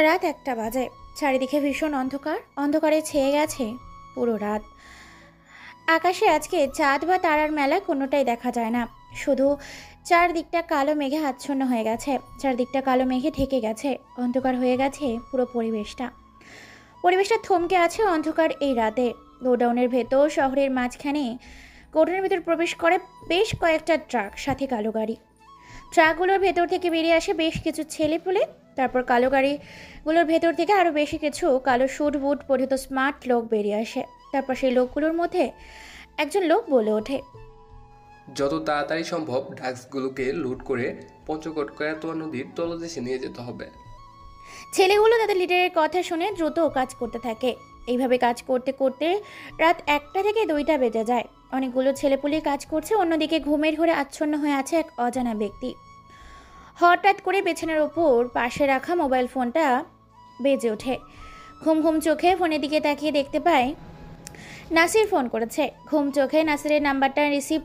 রাত 1টা বাজে। চারিদিকে ভীষণ অন্ধকার, অন্ধকারে ছেয়ে গেছে পুরো রাত। আকাশে আজকে চাঁদ বা তারার মেলা কোনোটাই দেখা যায় না। শুধু চারদিকটা কালো মেঘে আচ্ছন্ন হয়ে গেছে, চারদিকটা কালো মেঘে ঢেকে গেছে, অন্ধকার হয়ে গেছে পুরো পরিবেশটা। পরিবেশটা থমকে আছে অন্ধকার এই রাতে। গোডাউনের ভেতর, শহরের মাঝখানে গোডাউনের ভেতর প্রবেশ করে বেশ কয়েকটা ট্রাক, সাথে কালো গাড়ি। ট্রাকগুলোর ভেতর থেকে বেরিয়ে আসে বেশ কিছু ছেলেপুলে। তারপর কালো গাড়িগুলোর ভেতর থেকে আরও বেশি কিছু কালো স্যুট বুট পরিহিত স্মার্ট লোক বেরিয়ে আসে। তারপর সেই লোকগুলোর মধ্যে একজন লোক বলে ওঠে, যত তাড়াতাড়ি সম্ভব ড্রাগসগুলোকে লুট করে পঞ্চকোট কয়াতোয়া নদীর তলদেশে নিয়ে যেতে হবে। ছেলেগুলো তাদের লিডারের কথা শুনে দ্রুত কাজ করতে থাকে। এইভাবে কাজ করতে করতে রাত 1টা থেকে 2টা বেজে যায়। অনেকগুলো ছেলেপুলে কাজ করছে, অন্যদিকে ঘুমের ঘোরে আচ্ছন্ন হয়ে আছে এক অজানা ব্যক্তি। হঠাৎ করে বিছানার ওপর পাশে রাখা মোবাইল ফোনটা বেজে ওঠে। ঘুম ঘুম চোখে ফোনের দিকে তাকিয়ে দেখতে পায় নাসির ফোন করেছে। ঘুম চোখে নাসিরের নাম্বারটা রিসিভ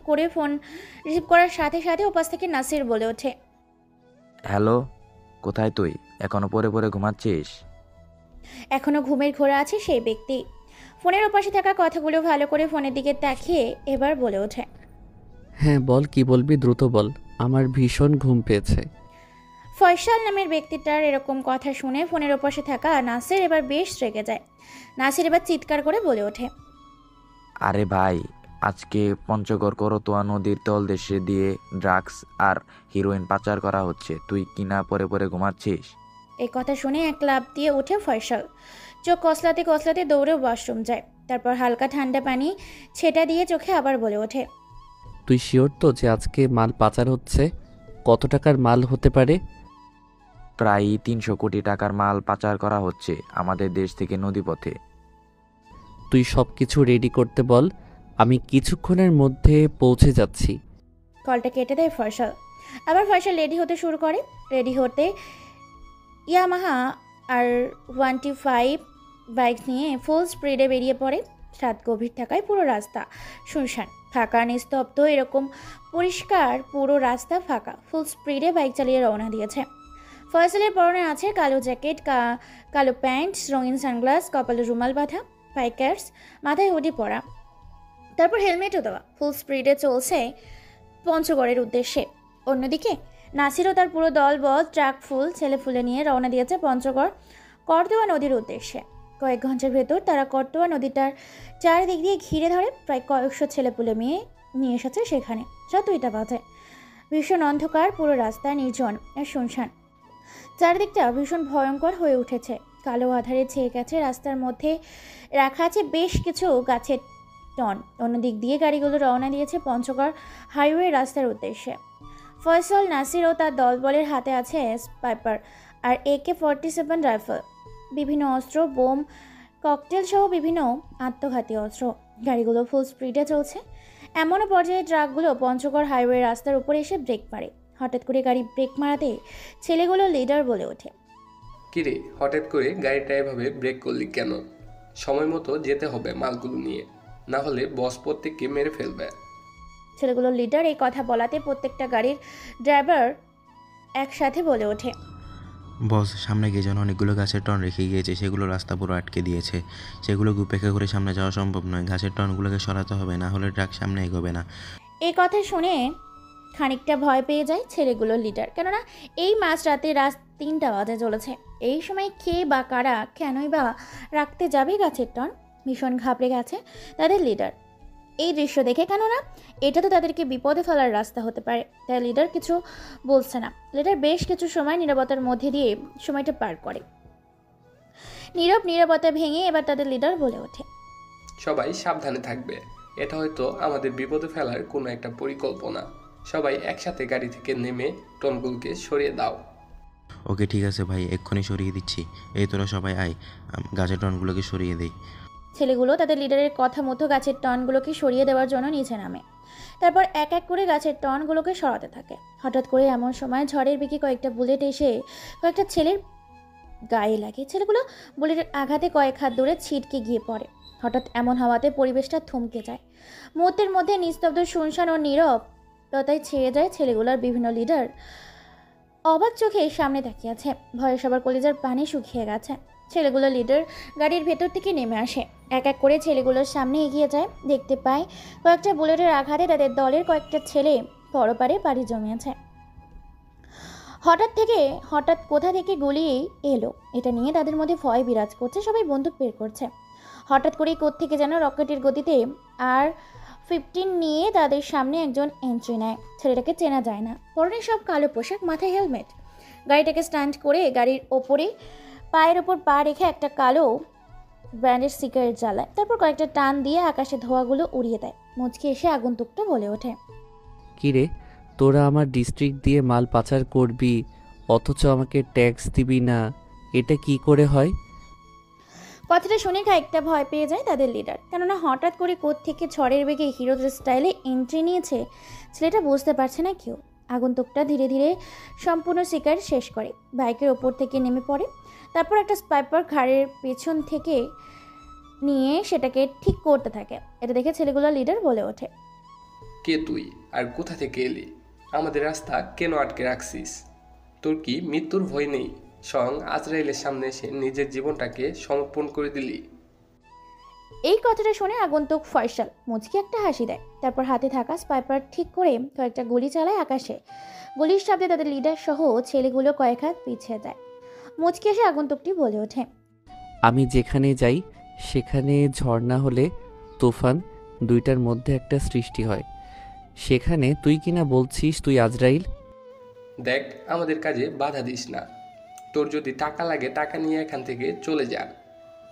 করার সাথে সাথে ওপাশ থেকে নাসির বলে ওঠে, হ্যালো, কোথায় তুই? এখনো পরে পরে ঘুমাচ্ছিস? এখনো ঘুমের ঘোরে আছে সেই ব্যক্তি। ফোনের ওপাশে থাকা কথাগুলো ভালো করে ফোনের দিকে তাকিয়ে এবার বলে ওঠে, হ্যাঁ বল, কি বলবি দ্রুত বল, আমার ভীষণ ঘুম পেয়েছে। ফয়সাল নামের ব্যক্তিটার এরকম কথা শুনে ফোনের ওপাশে থাকা নাসির এবার বেশ রেগে যায়। নাসির এবার চিৎকার করে বলে ওঠে, আরে ভাই, আজকে পঞ্চগড় করতোয়া নদীর তলদেশে দিয়ে ড্রাগস আর হিরোইন পাচার করা হচ্ছে, তুই কিনা পরে পরে ঘুমাচ্ছিস? এই কথা শুনে এক লাফ দিয়ে ওঠে ফয়সাল। চোখ কসলাতে কসলাতে দৌড়ে ওয়াশরুম যায়। তারপর হালকা ঠান্ডা পানি ছেটা দিয়ে চোখে আবার বলে ওঠে, তুই শিওর তো যে আজকে মাল পাচার হচ্ছে? কত টাকার মাল হতে পারে? প্রায় 300 কোটি টাকার মাল পাচার করা হচ্ছে আমাদের দেশ থেকে নদীপথে। তুই সব কিছু রেডি করতে বল, আমি কিছুক্ষণের মধ্যে পৌঁছে যাচ্ছি। কলটা কেটে দেয় ফয়সাল। আবার ফয়সাল রেডি হতে শুরু করে। রেডি হতে ইয়ামাহা আর 125 বাইক নিয়ে ফুল স্পিডে বেরিয়ে পড়ে। রাত গভীর থাকায় পুরো রাস্তা শুনশান, ফাঁকা, নিস্তব্ধ। এরকম পরিষ্কার পুরো রাস্তা ফাঁকা। ফুল স্পিডে বাইক চালিয়ে রওনা দিয়েছে। ফয়সালের পরনে আছে কালো জ্যাকেট, কালো প্যান্ট, রঙিন সানগ্লাস, কপালে রুমাল বাঁধা, পাইকার্স, মাথায় হুডি পরা, তারপর হেলমেটও দেওয়া। ফুল স্পিডে চলছে পঞ্চগড়ের উদ্দেশ্যে। অন্যদিকে নাসিরও তার পুরো দল বল ট্রাক ফুল ছেলেফুলে নিয়ে রওনা দিয়েছে পঞ্চগড় করতোয়া নদীর উদ্দেশ্যে। কয়েক ঘন্টার ভেতর তারা করতোয়া নদীটার চারিদিক দিয়ে ঘিরে ধরে প্রায় কয়েকশো ছেলেপুলে নিয়ে এসেছে সেখানে। রাত 2টা বাজে। ভীষণ অন্ধকার, পুরো রাস্তা নির্জন আর শুনশান। চারিদিকটা ভীষণ ভয়ঙ্কর হয়ে উঠেছে। কালো আধারে ছেয়ে গেছে। রাস্তার মধ্যে রাখা আছে বেশ কিছু গাছের টন। অন্যদিক দিয়ে গাড়িগুলো রওনা দিয়েছে পঞ্চগড় হাইওয়ে রাস্তার উদ্দেশ্যে। ফয়সাল, নাসির ও তার দলবলের হাতে আছে স্পাইপার আর AK-47 রাইফেল, বিভিন্ন অস্ত্র, বোম, ককটেল সহ বিভিন্ন আত্মঘাতী অস্ত্র। গাড়িগুলো ফুল স্পিডে চলছে। এমনও পর্যায়ে ট্রাকগুলো পঞ্চগড় হাইওয়ে রাস্তার উপরে এসে ব্রেক মারে। হঠাৎ করে গাড়ি ব্রেক মারাতে ছেলেগুলো লিডার বলে ওঠে, কিরে, হঠাৎ করে গাড়িটা এভাবে ব্রেক করলি কেন? সময় মতো যেতে হবে মালগুলো নিয়ে, না হলে বস প্রত্যেককে মেরে ফেলবে। ছেলেগুলোর লিডার এই কথা বলাতে প্রত্যেকটা গাড়ির ড্রাইভার একসাথে বলে ওঠে, বস, সামনে গিয়ে যেন অনেকগুলো গাছের টন রেখে গিয়েছে, সেগুলো রাস্তা পুরো আটকে দিয়েছে। সেগুলোকে উপেক্ষা করে সামনে যাওয়া সম্ভব নয়। গাছের টনগুলোকে সরাতে হবে, না হলে ট্রাক সামনে এগোবে না। এই কথা শুনে খানিকটা ভয় পেয়ে যায় ছেলেগুলোর লিডার। কেননা এই মাঝরাতে রাত 3টা বাজে চলেছে। এই সময় কে বা কারা কেনই বা রাখতে যাবে গাছের টন? ভীষণ ঘাবড়ে গেছে তাদের লিডার এই দৃশ্য দেখে। কেননা এটা তো তাদেরকে বিপদে ফেলার রাস্তা হতে পারে। তাই লিডার কিছু বলছে না। লিডার বেশ কিছু সময় নীরবতার মধ্যে দিয়ে সময়টা পার করে। নীরবতা ভেঙে এবার তাদের লিডার বলে ওঠে, সবাই সাবধানে থাকবে। এটা হয়তো আমাদের বিপদে ফেলার কোনো একটা পরিকল্পনা। সবাই একসাথে গাড়ি থেকে নেমে টনগুলোকে সরিয়ে দাও। ওকে ঠিক আছে ভাই, এক্ষুনি সরিয়ে দিচ্ছি। এই তোরা সবাই আয়, গাছের টনগুলোকে সরিয়ে দেই। ছেলেগুলো তাদের লিডারের কথা মতো গাছের টনগুলোকে সরিয়ে দেওয়ার জন্য নিচে নামে। তারপর এক এক করে গাছের টনগুলোকে সরাতে থাকে। হঠাৎ করে এমন সময় ঝড়ের বেগে কয়েকটা বুলেট এসে কয়েকটা ছেলের গায়ে লাগে। ছেলেগুলো বুলেটের আঘাতে কয়েক হাত দূরে ছিটকে গিয়ে পড়ে। হঠাৎ এমন হওয়াতে পরিবেশটা থমকে যায়। মুহূর্তের মধ্যে নিস্তব্ধ, শুনশান ও নীরবতায় ছেয়ে যায়। ছেলেগুলোর বিভিন্ন লিডার অবাক চোখে সামনে তাকিয়ে আছে। ভয়ে সবার কলিজার পানি শুকিয়ে গেছে। ছেলেগুলো লিডার গাড়ির ভেতর থেকে নেমে আসে। এক এক করে ছেলেগুলোর সামনে এগিয়ে যায়। দেখতে পায় কয়েকটা বুলেটের আঘাতে তাদের দলের কয়েকটা ছেলে পরপারে পাড়ি জমিয়েছে। হঠাৎ কোথা থেকে গুলি এলো এটা নিয়ে তাদের মধ্যে ভয় বিরাজ করছে। সবাই বন্দুক বের করছে। হঠাৎ করেই কোত্থেকে যেন রকেটের গতিতে আর-15 নিয়ে তাদের সামনে একজন এন্ট্রি নেয়। ছেলেটাকে চেনা যায় না। পরনে সব কালো পোশাক, মাথায় হেলমেট। গাড়িটাকে স্ট্যান্ড করে গাড়ির ওপরে পায়ের ওপর পা রেখে একটা কালো ব্র্যান্ডের সিগারেট জ্বালায়। তারপর কয়েকটা টান দিয়ে আকাশে ধোঁয়াগুলো উড়িয়ে দেয়। মুচকি এসে আগন্তুকটা বলে ওঠে, কিরে, তোরা আমার ডিস্ট্রিক্ট দিয়ে মাল পাচার করবি অথচ আমাকে ট্যাক্স দিবি না, এটা কি করে হয়? কথাটা শুনে খানিকটা ভয় পেয়ে যায় তাদের লিডার। কেননা হঠাৎ করে কোত্থেকে ঝড়ের বেগে হিরোদের স্টাইলে এন্ট্রি নিয়েছে ছেলেটা বুঝতে পারছে না কেউ। আগন্তুকটা ধীরে ধীরে সম্পূর্ণ সিগারেট শেষ করে বাইকের ওপর থেকে নেমে পড়ে। তারপর একটা স্পাইপার ঘাড়ের পেছন থেকে নিয়ে সেটাকে ঠিক করতে থাকে। এটা দেখে ছেলেগুলোর লিডার বলে ওঠে, কে তুই আর কোথা থেকে এলি? আমাদের রাস্তা কেন আটকে রাখছিস? তোর কি মৃত্যুর ভয় নেই? স্বয়ং আজরাইলের সামনে এসে নিজের জীবনটাকে সমর্পণ করে দিলি। এই কথাটা শুনে আগন্তুক ফয়সাল মুচকি একটা হাসি দেয়। তারপর হাতে থাকা স্পাইপার ঠিক করে কয়েকটা গুলি চালায় আকাশে। গুলির শব্দে তাদের লিডার সহ ছেলেগুলো কয়েক হাত পিছিয়ে যায়। মুচকি এসে আগন্তুকটি বলে ওঠে, আমি যেখানে যাই সেখানে ঝড় না হলে তুফান, দুইটার মধ্যে একটা সৃষ্টি হয়। সেখানে তুই কিনা বলছিস তুই আজরাইল? দেখ, আমাদের কাজে বাধা দিস না। তোর যদি টাকা লাগে টাকা নিয়ে এখান থেকে চলে যা।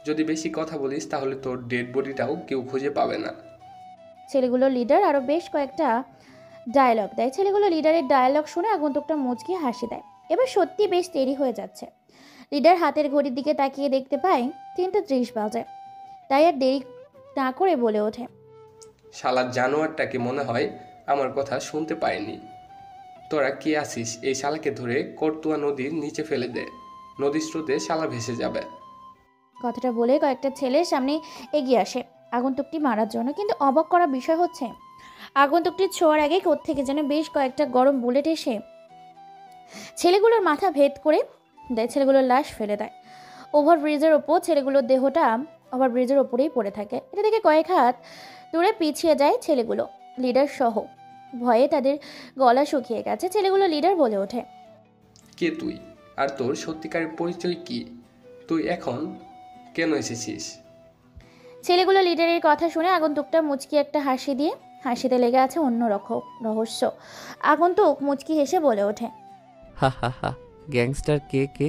যদি বেশি কথা বলিস তাহলে তোর ডেড বডিটাও কেউ খুঁজে পাবে না। ছেলেগুলোর লিডার আরও বেশ কয়েকটা ডায়লগ দেয়। ছেলেগুলো লিডারের ডায়লগ শুনে আগন্তুকটা মুচকি হাসি দেয়। এবার সত্যি বেশ দেরি হয়ে যাচ্ছে। লিডার হাতের ঘড়ির দিকে তাকিয়ে দেখতে পায় 3:30 বাজে। তাই আর দেরি না করে বলে ওঠে, শালা জানোয়ারটাকে মনে হয় আমার কথা শুনতে পায়নি। তোরা কি আছিস? এই শালাকে ধরে করতুয়া নদীর নিচে ফেলে দে। নদীর স্রোতে শালা ভেসে যাবে। কথাটা বলে কয়েকটা ছেলের সামনে এগিয়ে আসে আগন্তুকটি মারার জন্য। কিন্তু অবাক করা বিষয় হচ্ছে আগন্তুকটির ছোঁয়ার আগে কোত্থেকে যেন বেশ কয়েকটা গরম বুলেট এসে ছেলেগুলোর মাথা ভেদ করে দেয়। ছেলেগুলোর লাশ ফেলে দেয় ওভারব্রিজের ওপর। ছেলেগুলোর দেহটা ওভারব্রিজের ওপরেই পড়ে থাকে। এটা দেখে কয়েক হাত দূরে পিছিয়ে যায় ছেলেগুলো, লিডার সহ। ভয়ে তাদের গলা শুকিয়ে গেছে। ছেলেগুলো লিডার বলে ওঠে, কে তুই আর তোর সত্যিকারের পরিচয় কি? তুই এখন কেন এসেছিস? ছেলেগুলো লিডারের কথা শুনে আগন্তুকটা মুচকি একটা হাসি দিয়ে, হাসিতে লেগে আছে অন্য রকম রহস্য। আগন্তুক মুচকি হেসে বলে ওঠে, হা হা হা, গ্যাংস্টার কে কে?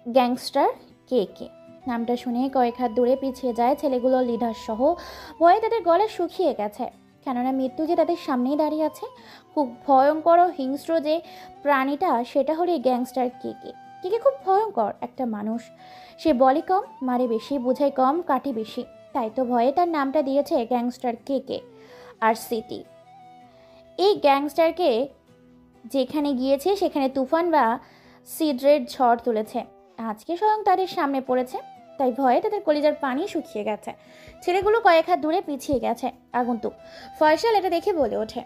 গ্যাংস্টার কে কে? নামটা শুনে কয়েক হাত দূরে পিছিয়ে যায় ছেলেগুলো লিডার সহ। ভয়ে তাদের গলা শুকিয়ে গেছে। কেননা মৃত্যু যে তাদের সামনেই দাঁড়িয়ে আছে। খুব ভয়ঙ্কর ও হিংস্র যে প্রাণীটা সেটা হলো এই গ্যাংস্টার কে কে। কে কে খুব ভয়ঙ্কর একটা মানুষ। সে বলে কম, মারে বেশি, বোঝায় কম, কাটে বেশি। তাই তো ভয়ে তার নামটা দিয়েছে গ্যাংস্টার কে কে। আর সিটি এই গ্যাংস্টারকে যেখানে গিয়েছে সেখানে তুফান বা সিড্রের ঝড় তুলেছে। আজকে স্বয়ং তাদের সামনে পড়েছে। তাই ভয়ে তাদের কলিজার পানি শুকিয়ে গেছে। ছেলেগুলো কয়েক হাত দূরে পিছিয়ে গেছে। আগন্তুক ফয়সাল এটা দেখে বলে ওঠে,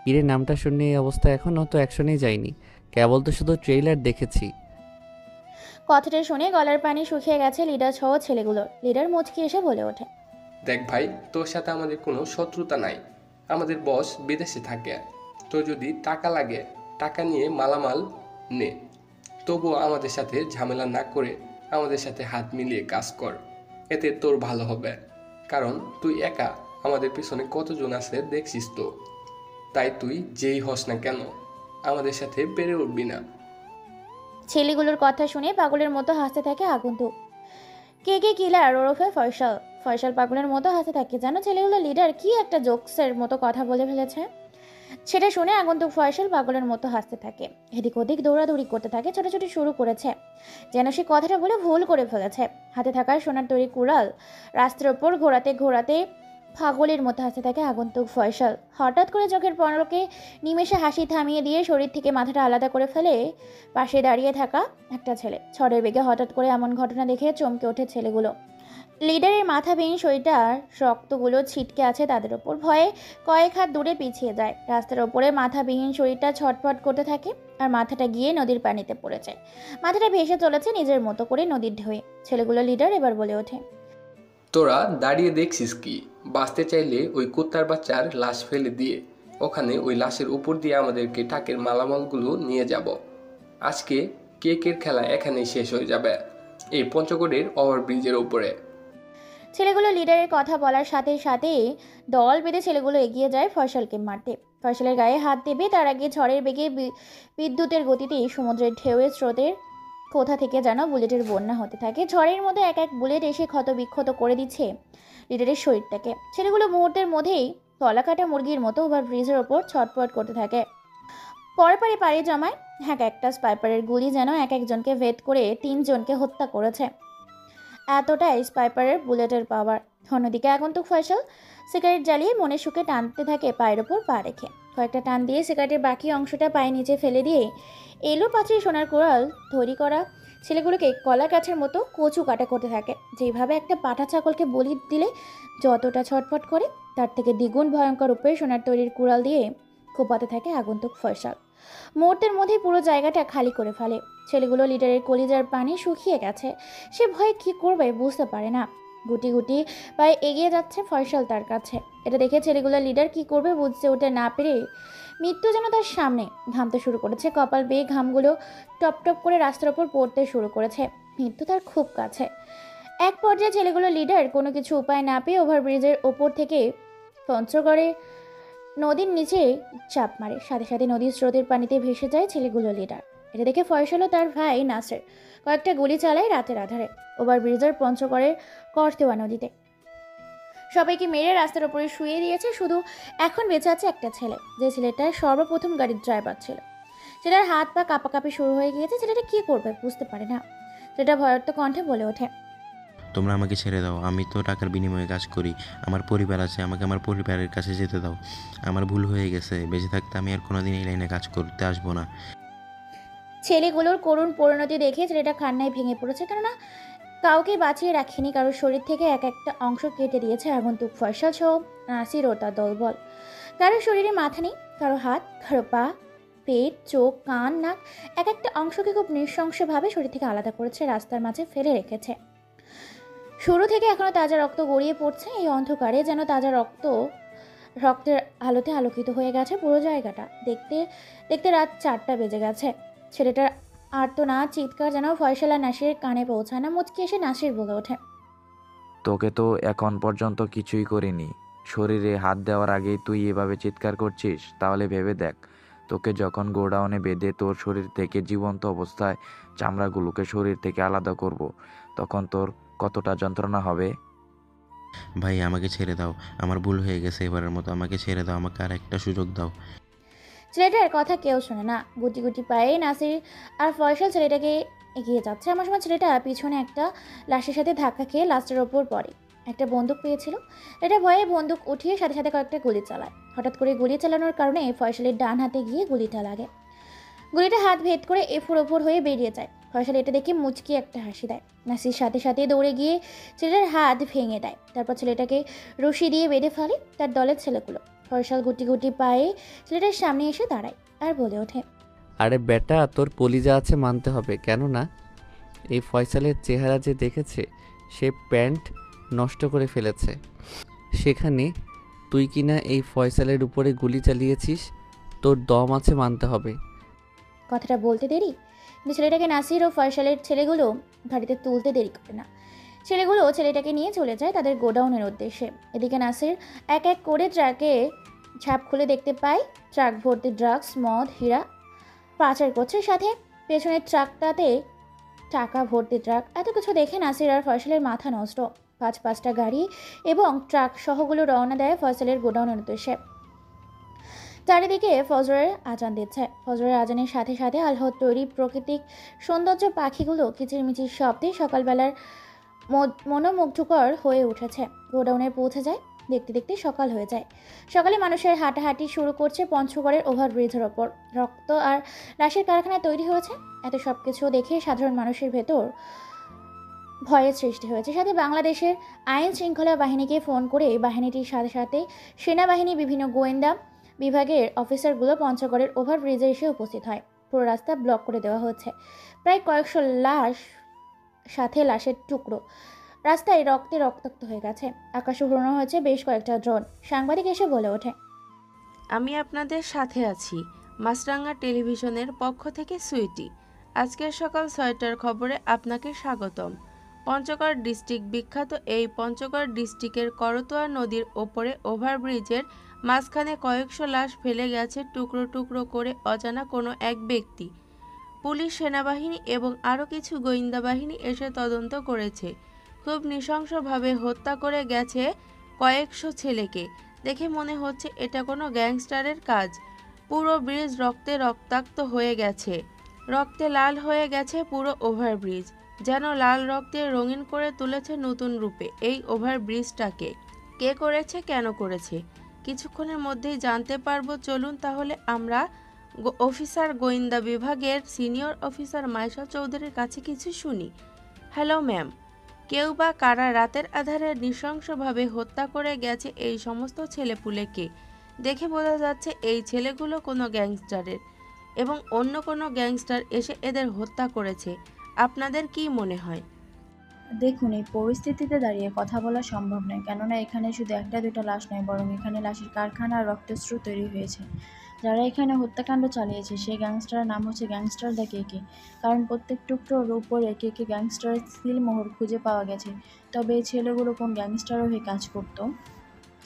কিরে, নামটা শুনে এই অবস্থা? এখনও তো অ্যাকশনেই যায়নি, কেবল তো শুধু ট্রেইলার দেখেছি। কথাটা শুনে গলার পানি শুকিয়ে গেছে লিডার সহ ছেলেগুলোর। লিডার মুচকি এসে বলে ওঠে, দেখ ভাই, তোর সাথে আমাদের কোনো শত্রুতা নাই। আমাদের বস বিদেশে থাকে। তোর যদি টাকা লাগে টাকা নিয়ে মালামাল নে। তবুও আমাদের সাথে ঝামেলা না করে আমাদের সাথে হাত মিলিয়ে কাজ কর। এতে তোর ভালো হবে। কারণ তুই একা, আমাদের পিছনে কতজন আছে দেখছিস তো। তাই তুই যেই হস না কেন আমাদের সাথে পেরে উঠবি না। ছেলেগুলোর কথা শুনে পাগলের মতো হাসতে থাকে আগন্তুক। কে কে কিলার ওরফে ফয়সাল। ফয়সাল পাগলের মতো হাসতে থাকে, যেন ছেলেগুলো লিডার কি একটা জোকসের মতো কথা বলে ফেলেছে। সেটা শুনে আগন্তুক ফয়সাল পাগলের মতো হাসতে থাকে। এদিক ওদিক দৌড়াদৌড়ি করতে থাকে, ছোটাছুটি শুরু করেছে যেন সে কথাটা বলে ভুল করে ফেলেছে। হাতে থাকা সোনার তৈরি কুড়াল রাস্তার ওপর ঘোরাতে ঘোরাতে পাগলের মতো হাসতে থাকে আগন্তুক ফয়সাল। হঠাৎ করে চোখের পলকে নিমেষে হাসি থামিয়ে দিয়ে শরীর থেকে মাথাটা আলাদা করে ফেলে পাশে দাঁড়িয়ে থাকা একটা ছেলে। ঝড়ের বেগে হঠাৎ করে এমন ঘটনা দেখে চমকে ওঠে ছেলেগুলো। লিডারের মাথাবিহীন শরীরটার রক্তগুলো ছিটকে আছে তাদের ওপর। ভয়ে কয়েক হাত দূরে পিছিয়ে যায়। রাস্তার ওপরে মাথাবিহীন শরীরটা ছটফট করতে থাকে আর মাথাটা গিয়ে নদীর পানিতে পড়ে যায়। মাথাটা ভেসে চলেছে নিজের মতো করে নদীর ঢেউয়ে। ছেলেগুলো লিডার এবার বলে ওঠে, তোরা দাঁড়িয়ে দেখছিস কি? বাঁচতে চাইলে ওই কুত্তার বাচ্চার লাশ ফেলে দিয়ে ওখানে ওই লাশের উপর দিয়ে আমাদেরকে টাকের মালামালগুলো নিয়ে যাব। আজকে কেকের খেলা এখানেই শেষ হয়ে যাবে, এই পঞ্চগড়ের ওভারব্রিজের উপরে। ছেলেগুলো লিডারের কথা বলার সাথে সাথে দল বেঁধে ছেলেগুলো এগিয়ে যায় ফয়সালকে মারতে। ফয়সালের গায়ে হাত দেবে তার আগে ঝড়ের বেগে বিদ্যুতের গতিতে সমুদ্রের ঢেউয়ের স্রোতের কোথা থেকে যেন বুলেটের বন্যা হতে থাকে। ঝড়ের মধ্যে এক এক বুলেট এসে ক্ষত বিক্ষত করে দিচ্ছে লিডারের শরীরটাকে। ছেলেগুলো মুহূর্তের মধ্যেই তলা কাটা মুরগির মতো ওভারব্রিজের ওপর ছটপট করতে থাকে। পরপারে পাড়ি জমায় একটা স্পাইপারের গুলি যেন এক একজনকে ভেদ করে 3 জনকে হত্যা করেছে। এতটাই স্পাইপারের বুলেটের পাওয়ার। অন্যদিকে আগন্তুক ফয়সাল সিগারেট জ্বালিয়ে মনে সুখে টানতে থাকে পায়ের ওপর পা রেখে। কয়েকটা টান দিয়ে সিগারেটের বাকি অংশটা পায়ে নিচে ফেলে দিয়ে এলো পাঁচি সোনার কোরাল তৈরি করা ছেলেগুলোকে কলা গাছের মতো কচু কাটা করতে থাকে। যেভাবে একটা পাঠা ছাগলকে বলি দিলে যতটা ছটফট করে তার থেকে দ্বিগুণ ভয়ঙ্কর রূপে সোনার তৈরির কুড়াল দিয়ে কোপাতে থাকে আগন্তুক ফয়সাল। মুহূর্তের মধ্যেই পুরো জায়গাটা খালি করে ফেলে। ছেলেগুলো লিডারের কলিজার পানি শুকিয়ে গেছে। সে ভয়ে কী করবে বুঝতে পারে না। গুটি গুটি পায়ে এগিয়ে যাচ্ছে ফয়সাল তার কাছে। এটা দেখে ছেলেগুলো লিডার কি করবে বুঝতে উঠে না পেরে মৃত্যু যেন তার সামনে ঘামতে শুরু করেছে। কপাল বেয়ে ঘামগুলো টপ টপ করে রাস্তার ওপর পড়তে শুরু করেছে। মৃত্যু তার খুব কাছে। এক পর্যায়ে ছেলেগুলো লিডার কোনো কিছু উপায় না পেয়ে ওভারব্রিজের ওপর থেকে পঞ্চগড়ে নদীর নিচে চাপ মারে। সাথে সাথে নদীর স্রোতের পানিতে ভেসে যায় ছেলেগুলো লিডার। এটা দেখে ফয়সাল ও তার ভাই নাসের কয়েকটা গুলি চালায় রাতের আধারে ওভারব্রিজের পঞ্চগড়ের করতেওয়া নদীতে। সবাইকে মেরে রাস্তার উপরে শুয়ে দিয়েছে। শুধু এখন বেঁচে আছে একটা ছেলে, যে ছেলেটা সর্বপ্রথম গাড়ির ড্রাইভার ছিল। ছেলেটার হাত পা কাঁপাকাঁপি শুরু হয়ে গিয়েছে। ছেলেটা কি করবে বুঝতে পারে না। ছেলেটা ভয়ার্ত কণ্ঠে বলে ওঠে, তোমরা আমাকে ছেড়ে দাও, আমি তো টাকার বিনিময়ে কাজ করি, আমার পরিবার আছে, আমাকে আমার পরিবারের কাছে যেতে দাও। আমার ভুল হয়ে গেছে, বেঁচে থাকতে আমি আর কোনোদিন এই লাইনে কাজ করতে আসবো না। ছেলেগুলোর করুণ পরিণতি দেখে ছেলেটা কান্নায় ভেঙে পড়েছে। কেননা কাউকে বাঁচিয়ে রাখেনি, কারোর শরীর থেকে এক একটা অংশ কেটে দিয়েছে আগন্তুক ফয়সাল সহ নাসির ও তার দলবল। কারোর শরীরে মাথা নেই, কারো হাত, কারো পা, পেট, চোখ, কান, নাক এক একটা অংশকে খুব নৃশংসভাবে শরীর থেকে আলাদা করেছে, রাস্তার মাঝে ফেলে রেখেছে। শুরু থেকে এখনো তাজা রক্ত গড়িয়ে পড়ছে। এই অন্ধকারে যেন তাজা রক্তের আলোতে আলোকিত হয়ে গেছে পুরো জায়গাটা। দেখতে দেখতে রাত 4টা বেজে গেছে। ছেলেটার আর্তনাদ চিৎকার যেন ফয়সাল আর নাসিরের কানে পৌঁছায় না। মুচকি এসে নাসির বলে ওঠে, তোকে তো এখন পর্যন্ত কিছুই করিনি, শরীরে হাত দেওয়ার আগেই তুই এভাবে চিৎকার করছিস? তাহলে ভেবে দেখ, তোকে যখন গোডাউনে বেঁধে তোর শরীর থেকে জীবন্ত অবস্থায় চামড়াগুলোকে শরীর থেকে আলাদা করব, তখন তোর কতটা যন্ত্রণা হবে। ভাই আমাকে ছেড়ে দাও, আমার ভুল হয়ে গেছে, এবারের মতো আমাকে ছেড়ে দাও, আমাকে আর একটা সুযোগ দাও। ছেলেটার কথা কেউ শোনে না। গুটি গুটি পায়ে নাসির আর ফয়সাল ছেলেটাকে এগিয়ে যাচ্ছে। আমার সময় ছেলেটা পিছনে একটা লাশের সাথে ধাক্কা খেয়ে লাশের ওপর পড়ে। একটা বন্দুক পেয়েছিল। এটা ভয়ে বন্দুক উঠিয়ে সাথে সাথে কয়েকটা গুলি চালায়। হঠাৎ করে গুলি চালানোর কারণে ফয়সালের ডান হাতে গিয়ে গুলিটা লাগে। গুলিটা হাত ভেদ করে এফোর ওপর হয়ে বেরিয়ে যায়। ফয়সাল এটা দেখে মুচকি একটা হাসি দেয়। নাসির সাথে সাথে দৌড়ে গিয়ে ছেলেটার হাত ভেঙে দেয়। তারপর ছেলেটাকে রশি দিয়ে বেঁধে ফেলে তার দলের ছেলেগুলো। ফয়সাল গুটি গুটি পায়ে ছেলেটার সামনে এসে দাঁড়ায় আর বলে ওঠে, আরে বেটা, তোর কলিজা আছে মানতে হবে, কেননা এই ফয়সালের চেহারা যে দেখেছে সে প্যান্ট নষ্ট করে ফেলেছে। সেখানে তুই কিনা এই ফয়সালের উপরে গুলি চালিয়েছিস, তোর দম আছে মানতে হবে। কথাটা বলতে দেরি কিন্তু ছেলেটাকে নাসির ও ফয়সালের ছেলেগুলো গাড়িতে তুলতে দেরি করে না। ছেলেগুলো ছেলেটাকে নিয়ে চলে যায় তাদের গোডাউনের উদ্দেশ্যে। এদিকে নাসির এক এক করে ট্রাকে ঝাঁপ খুলে দেখতে পায় ট্রাক ভর্তি ড্রাগস, মদ, হীরা পাচার করছে। সাথে পেছনের ট্রাকটাতে টাকা ভর্তি ট্রাক। এত কিছু দেখে নাসির আর ফয়সালের মাথা নষ্ট। 5-5টা গাড়ি এবং ট্রাক সহগুলো রওনা দেয় ফয়সালের গোডাউনের উদ্দেশ্যে। চারিদিকে ফজরের আজান দিচ্ছে। ফজরের আজানের সাথে সাথে আল্লাহর তৈরি প্রাকৃতিক সৌন্দর্য পাখিগুলো কিচিরমিচির শব্দে সকালবেলার মনোমুগ্ধকর হয়ে উঠেছে। গোডাউনে পৌঁছে যায়। দেখতে দেখতে সকাল হয়ে যায়। সকালে মানুষের হাঁটাহাঁটি শুরু করছে পঞ্চগড়ের ওভারব্রিজের ওপর। রক্ত আর লাশের কারখানা তৈরি হয়েছে। এত সব কিছু দেখে সাধারণ মানুষের ভেতর ভয়ের সৃষ্টি হয়েছে। সাথে বাংলাদেশের আইন শৃঙ্খলা বাহিনীকে ফোন করে বাহিনীটির সাথে সাথে সেনাবাহিনী, বিভিন্ন গোয়েন্দা বিভাগের অফিসারগুলো পঞ্চগড়ের ওভারব্রিজে এসে উপস্থিত হয়। পুরো রাস্তা ব্লক করে দেওয়া হচ্ছে। প্রায় কয়েকশো লাশ, সাথে লাশের টুকরো। রাস্তায় রক্তে রক্তাক্ত হয়ে গেছে। আকাশে উড়ানো হয়েছে বেশ কয়েকটা ড্রোন। সাংবাদিক এসে বলে ওঠে, আমি আপনাদের সাথে আছি। মাছরাঙা টেলিভিশনের পক্ষ থেকে সুইটি। আজকের সকাল 6টার খবরে আপনাকে স্বাগতম। পঞ্চগড় ডিস্ট্রিক্ট বিখ্যাত এই পঞ্চগড় ডিস্ট্রিক্টের করতোয়া নদীর ওপরে ওভারব্রিজের মাঝখানে কয়েকশো লাশ ফেলে গেছে টুকরো টুকরো করে অজানা কোনো এক ব্যক্তি। পুলিশ, সেনাবাহিনী এবং আরও কিছু গোয়েন্দা বাহিনী এসে তদন্ত করেছে। খুব নৃশংসভাবে হত্যা করে গেছে কয়েকশো ছেলেকে। দেখে মনে হচ্ছে এটা কোনো গ্যাংস্টারের কাজ। পুরো ব্রিজ রক্তে রক্তাক্ত হয়ে গেছে। রক্তে লাল হয়ে গেছে পুরো ওভারব্রিজ। যেন লাল রক্তে রঙিন করে তুলেছে নতুন রূপে এই ওভারব্রিজটাকে। কে করেছে, কেন করেছে, কিছুক্ষণের মধ্যেই জানতে পারবো। চলুন তাহলে আমরা অফিসার, গোয়েন্দা বিভাগের সিনিয়র অফিসার মাইশা চৌধুরীর কাছে কিছু শুনি। হ্যালো ম্যাম, কেউ বা কারা রাতের আধারে নৃশংসভাবে হত্যা করে গেছে এই সমস্ত ছেলেপুলেকে? দেখে বোঝা যাচ্ছে এই ছেলেগুলো কোনো গ্যাংস্টারের, এবং অন্য কোনো গ্যাংস্টার এসে এদের হত্যা করেছে। আপনাদের কি মনে হয়? দেখুন, এই পরিস্থিতিতে দাঁড়িয়ে কথা বলা সম্ভব নয়, কেননা এখানে শুধু একটা দুটো লাশ নয়, বরং এখানে লাশের কারখানা আর রক্তস্রোত তৈরি হয়েছে। যারা এখানে হত্যাকাণ্ড চালিয়েছে সেই গ্যাংস্টারের নাম হচ্ছে গ্যাংস্টার দ্য কেকে। কারণ প্রত্যেক টুকরোর উপরে কেকে গ্যাংস্টারের সিলমোহর খুঁজে পাওয়া গেছে। তবে এই ছেলেগুলো কোন গ্যাংস্টারও হয়ে কাজ করতো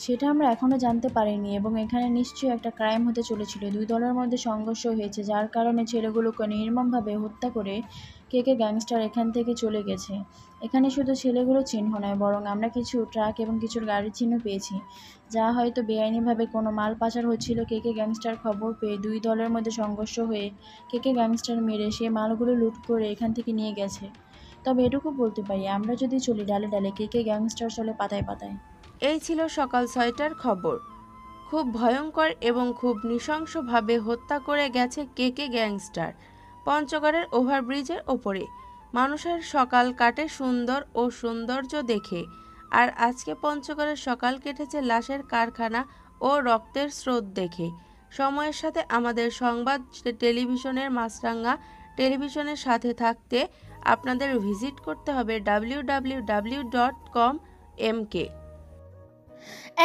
সেটা আমরা এখনও জানতে পারিনি, এবং এখানে নিশ্চয়ই একটা ক্রাইম হতে চলেছিল। দুই দলের মধ্যে সংঘর্ষ হয়েছে, যার কারণে ছেলেগুলোকে নির্মমভাবে হত্যা করে কেকে গ্যাংস্টার এখান থেকে চলে গেছে। এখানে শুধু ছেলেগুলো চিহ্ন নয়, বরং আমরা কিছু ট্রাক এবং কিছু গাড়ির চিহ্ন পেয়েছি, যা হয়তো বেআইনিভাবে কোনো মাল পাচার হচ্ছিল। কেকে গ্যাংস্টার খবর পেয়ে দুই দলের মধ্যে সংঘর্ষ হয়ে কেকে গ্যাংস্টার মেরে সে মালগুলো লুট করে এখান থেকে নিয়ে গেছে। তবে এটুকু বলতে পারি, আমরা যদি চলি ডালে ডালে, কেকে গ্যাংস্টার চলে পাতায় পাতায়। এই ছিল সকাল 6টার খবর। খুব ভয়ঙ্কর এবং খুব নৃশংসভাবে হত্যা করে গেছে কেকে গ্যাংস্টার পঞ্চগড়ের ওভারব্রিজের ওপরে। মানুষের সকাল কাটে সুন্দর ও সৌন্দর্য দেখে, আর আজকে পঞ্চগড়ের সকাল কেটেছে লাশের কারখানা ও রক্তের স্রোত দেখে। সময়ের সাথে আমাদের সংবাদ টেলিভিশনের মাছরাঙা টেলিভিশনের সাথে থাকতে আপনাদের ভিজিট করতে হবে www.com.mk।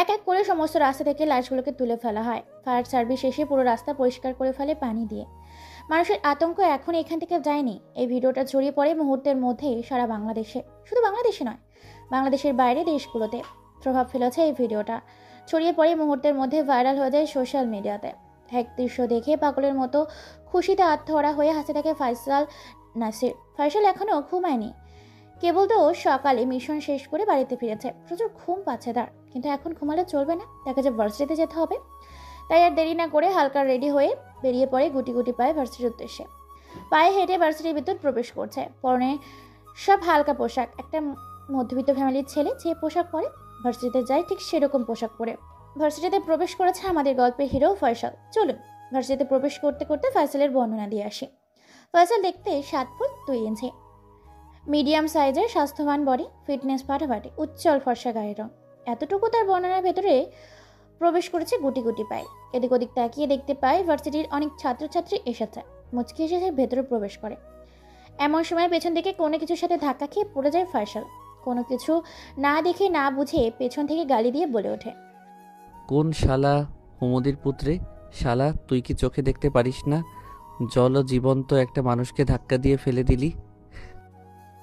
এক এক করে সমস্ত রাস্তা থেকে লাশগুলোকে তুলে ফেলা হয়। ফায়ার সার্ভিস এসে পুরো রাস্তা পরিষ্কার করে ফেলে পানি দিয়ে। মানুষের আতঙ্ক এখন এখান থেকে যায়নি। এই ভিডিওটা ছড়িয়ে পড়ে মুহূর্তের মধ্যেই সারা বাংলাদেশে, শুধু বাংলাদেশে নয়, বাংলাদেশের বাইরে দেশগুলোতে প্রভাব ফেলেছে এই ভিডিওটা। ছড়িয়ে পড়ে মুহূর্তের মধ্যে ভাইরাল হয়ে যায় সোশ্যাল মিডিয়াতে। এক দৃশ্য দেখে পাগলের মতো খুশিতে আত্মহারা হয়ে হাসতে থাকে ফয়সাল নাসির। ফয়সাল এখনও ঘুমায়নি, কেবল তো সকালে মিশন শেষ করে বাড়িতে ফিরেছে। প্রচুর ঘুম পাচ্ছে তার, কিন্তু এখন ঘুমালে চলবে না, তাকে যে ভার্সিটিতে যেতে হবে। তাই আর দেরি না করে হালকা রেডি হয়ে বেরিয়ে পড়ে গুটি গুটি পায়ে ভার্সিটির উদ্দেশ্যে। পায়ে হেঁটে ভার্সিটির ভিতর প্রবেশ করছে। পরনে সব হালকা পোশাক। একটা মধ্যবিত্ত ফ্যামিলির ছেলে যে পোশাক পরে ভার্সিটিতে যায়, ঠিক সেরকম পোশাক পরে ভার্সিটিতে প্রবেশ করেছে আমাদের গল্পের হিরো ফয়সাল। চলুন ভার্সিটিতে প্রবেশ করতে করতে ফয়সালের বর্ণনা দিয়ে আসি। ফয়সাল দেখতে 7 ফুট 2 ইঞ্চি, মিডিয়াম সাইজের, স্বাস্থ্যবান বডি, ফিটনেস ফাটাফাটি, উজ্জ্বল ফর্সা গায়ের রং। এতটুকু তার বর্ণনার ভেতরে প্রবেশ করেছে গুটি গুটি পায়। এদিক ওদিক তাকিয়ে দেখতে পায় ভার্সিটির অনেক ছাত্রছাত্রী এসেছে। মুচকি এসে ভেতরে প্রবেশ করে। এমন সময় পেছন থেকে কোনো কিছুর সাথে ধাক্কা খেয়ে পড়ে যায় ফয়সাল। কোনো কিছু না দেখে না বুঝে পেছন থেকে গালি দিয়ে বলে ওঠে, কোন শালা হুমুদির পুত্রে? শালা, তুই কি চোখে দেখতে পারিস না? জল জীবন্ত একটা মানুষকে ধাক্কা দিয়ে ফেলে দিলি।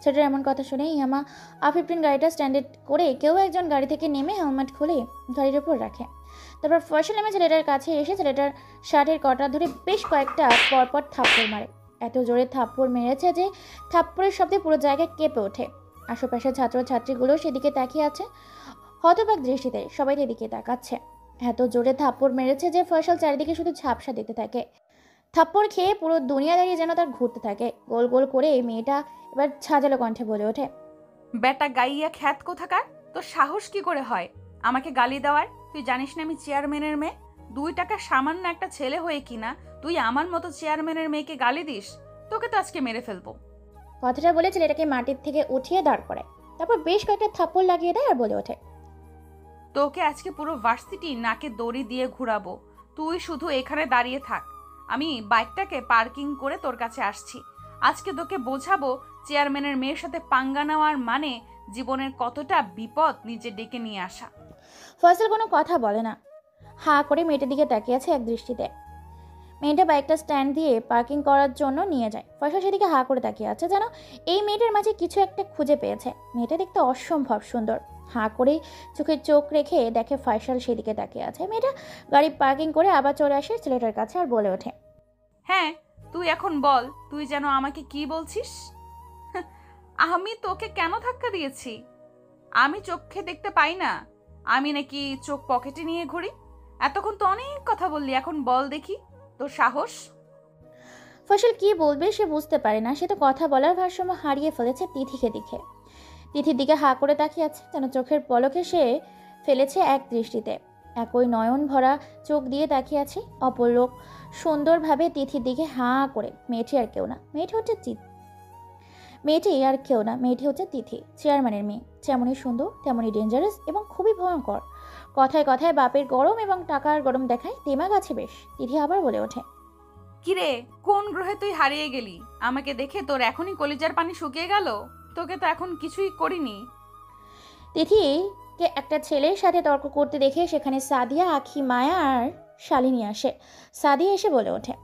ছেলেটার এমন কথা শুনে ইয়ামা A15 গাড়িটা স্ট্যান্ডে করে কেউ একজন গাড়ি থেকে নেমে হেলমেট খুলে গাড়ির ওপর রাখে। তারপর ফয়সাল নামে ছেলেটার কাছে এসে ছেলেটার শার্টের কটা ধরে বেশ কয়েকটা পরপর থাপ্পড় মারে। এত জোরে থাপ্পড় মেরেছে যে থাপ্পড়ের শব্দে পুরো জায়গায় কেঁপে ওঠে। আশেপাশের ছাত্রছাত্রীগুলো সেদিকে তাকিয়ে আছে হতবাক দৃষ্টিতে, সবাই এদিকে তাকাচ্ছে। এত জোরে থাপ্পড় মেরেছে যে ফয়সাল চারিদিকে শুধু ঝাপসা দিতে থাকে। থাপ্পড় খেয়ে পুরো দুনিয়াদারি যেন তার ঘুরতে থাকে। গোল গোল করে এই মেয়েটা এবার ঝাঁঝালো কণ্ঠে বলে ওঠে, বেটা গাইয়া খ্যাত কোথাকার, তোর সাহস কি করে হয় আমাকে গালি দেওয়ার? তুই জানিস না আমি চেয়ারম্যানের মেয়ে? 2 টাকা সামান্য একটা ছেলে হয়ে কিনা তুই আমার মতো চেয়ারম্যানের মেয়েকে গালি দিস? তোকে তো আজকে মেরে ফেলবো। কথাটা বলে ছেলেটাকে মাটির থেকে উঠিয়ে দাঁড় করায়। তারপর বেশ কয়েকটা থাপ্পড় লাগিয়ে দেয় আর বলে ওঠে, তোকে আজকে পুরো ভার্সিটি নাকে দড়ি দিয়ে ঘুরাবো। তুই শুধু এখানে দাঁড়িয়ে থাক, আমি বাইকটাকে পার্কিং করে তোর কাছে আসছি। আজকে তোকে বোঝাবো চেয়ারম্যানের মেয়ের সাথে পাঙ্গা নেওয়ার মানে জীবনের কতটা বিপদ নিজে ডেকে নিয়ে আসা। ফয়সাল কোনো কথা বলে না, হাঁ করে মেয়েটার দিকে তাকিয়ে আছে এক দৃষ্টিতে। মেয়েটা বাইকটা স্ট্যান্ড দিয়ে পার্কিং করার জন্য নিয়ে যায়। ফয়সাল সেদিকে হাঁ করে তাকিয়ে আছে, যেন এই মেয়েটার মাঝে কিছু একটা খুঁজে পেয়েছে। মেয়েটা দেখতে অসম্ভব সুন্দর। হাঁ করে চোখে চোখ রেখে দেখে ফয়সাল সেদিকে তাকিয়ে আছে। মেয়েটা গাড়ি পার্কিং করে আবার চলে আসে ছেলেটার কাছে আর বলে ওঠে, হ্যাঁ, তুই এখন বল, তুই যেন আমাকে কি বলছিস? আমি তোকে কেন ধাক্কা দিয়েছি? আমি চোখে দেখতে পাই না? আমি নাকি চোখ পকেটে নিয়ে ঘুরি? এতক্ষণ তো অনেক কথা বললি, এখন বল দেখি তোর সাহস। ফয়সাল কি বলবে সে বুঝতে পারে না। সে তো কথা বলার ভারসাম্য হারিয়ে ফেলেছে তিথিকে দেখে। তিথির দিকে হাঁ করে তাকিয়ে আছে, যেন চোখের পলকে সে ফেলেছে এক দৃষ্টিতে। একই নয়ন ভরা চোখ দিয়ে তাকিয়ে আছে অপলোক সুন্দরভাবে তিথির দিকে হাঁ করে। মেয়েটি আর কেউ না, মেয়েটি হচ্ছে তিথি, চেয়ারম্যানের মেয়ে। যেমনই সুন্দর তেমনই ডেঞ্জারাস এবং খুবই ভয়ঙ্কর। কথায় কথায় বাপের গরম এবং টাকার গরম দেখায়, দিমাগ আছে বেশ। তিথি আবার বলে ওঠে, কিরে, কোন গ্রহে তুই হারিয়ে গেলি? আমাকে দেখে তোর এখনই কলিজার পানি শুকিয়ে গেল? তোকে তো এখন কিছুই করিনি। তিথিকে একটা ছেলের সাথে তর্ক করতে দেখে সেখানে সাদিয়া, আখি, মায়া আর শালিনী আসে। সাদিয়া এসে বলে ওঠে,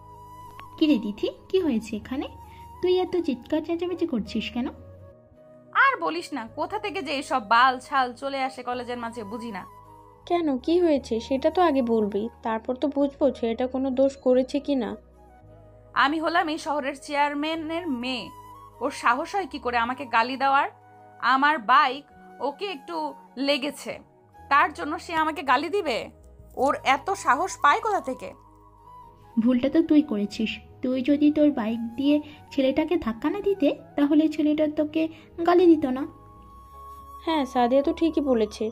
কিরে তিথি, কি হয়েছে এখানে? তুই এত চিৎকার চেঁচামেচি করছিস কেন? আর বলিস না, কোথা থেকে যে এসব বাল ছাল চলে আসে কলেজের মাঝে বুঝি না। কেন, কি হয়েছে সেটা তো আগে বলবি, তারপর তো বুঝবো ছেলেটা কোনো দোষ করেছে কি না। আমি হলাম এই শহরের চেয়ারম্যানের মেয়ে, ওর সাহস হয় কি করে আমাকে গালি দেওয়ার? আমার বাইক ওকে একটু লেগেছে, তার জন্য সে আমাকে গালি দিবে? ওর এত সাহস পায় কোথা থেকে? ভুলটা তো তুই করেছিস। তুই যদি তোর বাইক দিয়ে ছেলেটাকে ধাক্কা না দিতে, তাহলে ছেলেটা তোকে গালি দিত না। হ্যাঁ, সাদিয়া তো ঠিকই বলেছে।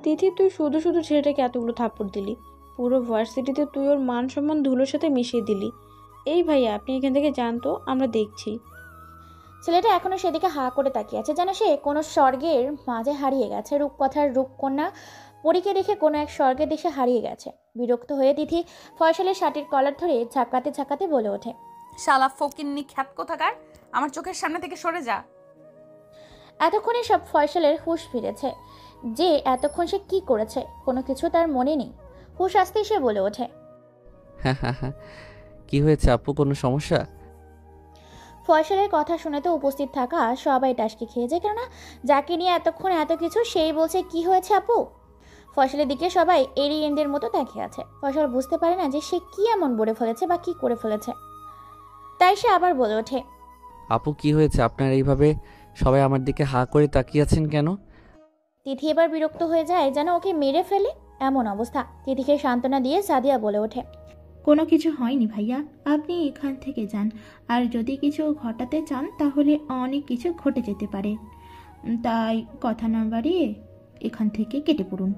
তিথি, তুই শুধু শুধু ছেলেটাকে এতগুলো থাপ্পড় দিলি। পুরো ভার্সিটিতে তুই ওর মান সম্মান ধুলোর সাথে মিশিয়ে দিলি। এই ভাইয়া, আপনি এখান থেকে যান তো, আমরা দেখছি। ছেলেটা এখনো সেদিকে হাঁ করে তাকিয়ে আছে, যেন সে কোনো স্বর্গের মাঝে হারিয়ে গেছে। রূপকথার রূপকন্যা পরীকে দেখে কোনো এক স্বর্গের দেশে হারিয়ে গেছে। বিরক্ত হয়ে তিথি ফয়সালের শার্টের কলার ধরে ঝাঁকাতে ঝাঁকাতে বলে ওঠে, শালা ফকিন্নি খ্যাত কোথাকার, আমার চোখের সামনে থেকে সরে যা। এতক্ষণে সব ফয়সালের হুঁশ ফিরেছে যে এতক্ষণ সে কি করেছে। কোনো কিছু তার মনে নেই। হুঁশ আসতেই সে বলে ওঠে, হ্যাঁ, কি হয়েছে আপু, কোনো সমস্যা? ফয়সালের কথা শুনে তো উপস্থিত থাকা সবাই টাসকি খেয়ে যায়, কেননা যাকে নিয়ে এতক্ষণ এত কিছু সেই বলছে কি হয়েছে আপু। ফয়সালের দিকে সবাই এরিয়েন্ডের মতো তাকিয়ে আছে। ফয়সাল বুঝতে পারে না যে সে কি এমন বলে ফেলেছে বা কি করে ফেলেছে। তাই সে আবার বলে ওঠে, আপু কি হয়েছে, আপনার এইভাবে সবাই আমার দিকে হাঁ করে তাকিয়ে আছেন কেন? তিথি এবার বিরক্ত হয়ে যায়, যেন ওকে মেরে ফেলে এমন অবস্থা। তিথিকে সান্ত্বনা দিয়ে সাদিয়া বলে ওঠে, কোনো কিছু হয়নি ভাইয়া, আপনি এখান থেকে যান। আর যদি কিছু ঘটাতে চান তাহলে অনেক কিছু ঘটে যেতে পারে, তাই কথা না বাড়িয়ে এখান থেকে কেটে পড়ুন।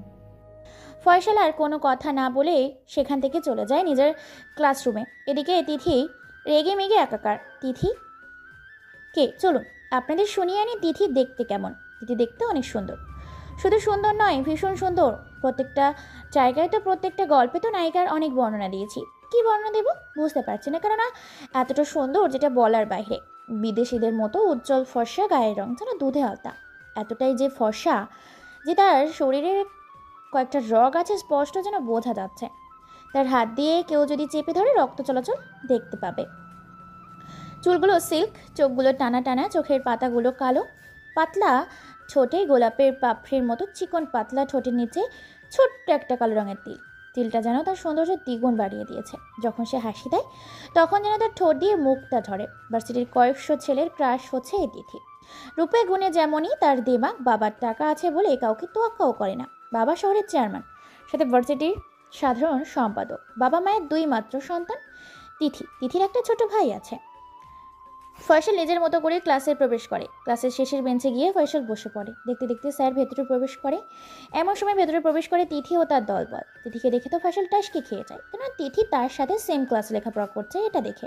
ফয়সাল আর কোনো কথা না বলে সেখান থেকে চলে যায় নিজের ক্লাসরুমে। এদিকে তিথি রেগে মেগে একাকার। তিথি কে, চলুন আপনাদের শুনিয়ে আনি তিথি দেখতে কেমন। তিথি দেখতে অনেক সুন্দর, শুধু সুন্দর নয় ভীষণ সুন্দর। প্রত্যেকটা জায়গায় তো প্রত্যেকটা গল্পে তো নায়িকার অনেক বর্ণনা দিয়েছি, কি বর্ণনা দেব বুঝতে পারছি না, কেননা এতটা সুন্দর যেটা বলার বাইরে। বিদেশিদের মতো উজ্জ্বল ফর্সা, গায়ের রং যেন দুধে আলতা। এতটাই যে ফর্সা যে তার শরীরে কয়েকটা রগ আছে স্পষ্ট যেন বোঝা যাচ্ছে। তার হাত দিয়ে কেউ যদি চেপে ধরে রক্ত চলাচল দেখতে পাবে। চুলগুলো সিল্ক, চোখগুলো টানা টানা, চোখের পাতাগুলো কালো, পাতলা ঠোঁটে গোলাপের পাপড়ির মতো চিকন পাতলা, ঠোঁটের নিচে ছোট্ট একটা কালো রঙের তিল। তিলটা যেন তার সৌন্দর্য দ্বিগুণ বাড়িয়ে দিয়েছে। যখন সে হাসি দেয় তখন যেন তার ঠোঁট দিয়ে মুখটা ঝরে। ভার্সিটির কয়েকশো ছেলের ক্রাশ হচ্ছে এই তিথি। রূপে গুণে যেমনই তার দিমাগ। বাবার টাকা আছে বলে কাউকে তোয়াক্কাও করে না। বাবা শহরের চেয়ারম্যান, সাথে ভার্সিটির সাধারণ সম্পাদক। বাবা মায়ের দুই মাত্র সন্তান তিথির একটা ছোট ভাই আছে। ফয়সাল নিজের মতো করে ক্লাসে প্রবেশ করে। ক্লাসের শেষের বেঞ্চে গিয়ে ফয়সাল বসে পড়ে। দেখতে দেখতে স্যার ভেতরে প্রবেশ করে। এমন সময় ভেতরে প্রবেশ করে তিথি ও তার দলবল। তিথিকে দেখে তো ফয়সাল টাসকে খেয়ে যায়, কেন তিথি তার সাথে সেম ক্লাসে লেখাপড়া করছে এটা দেখে।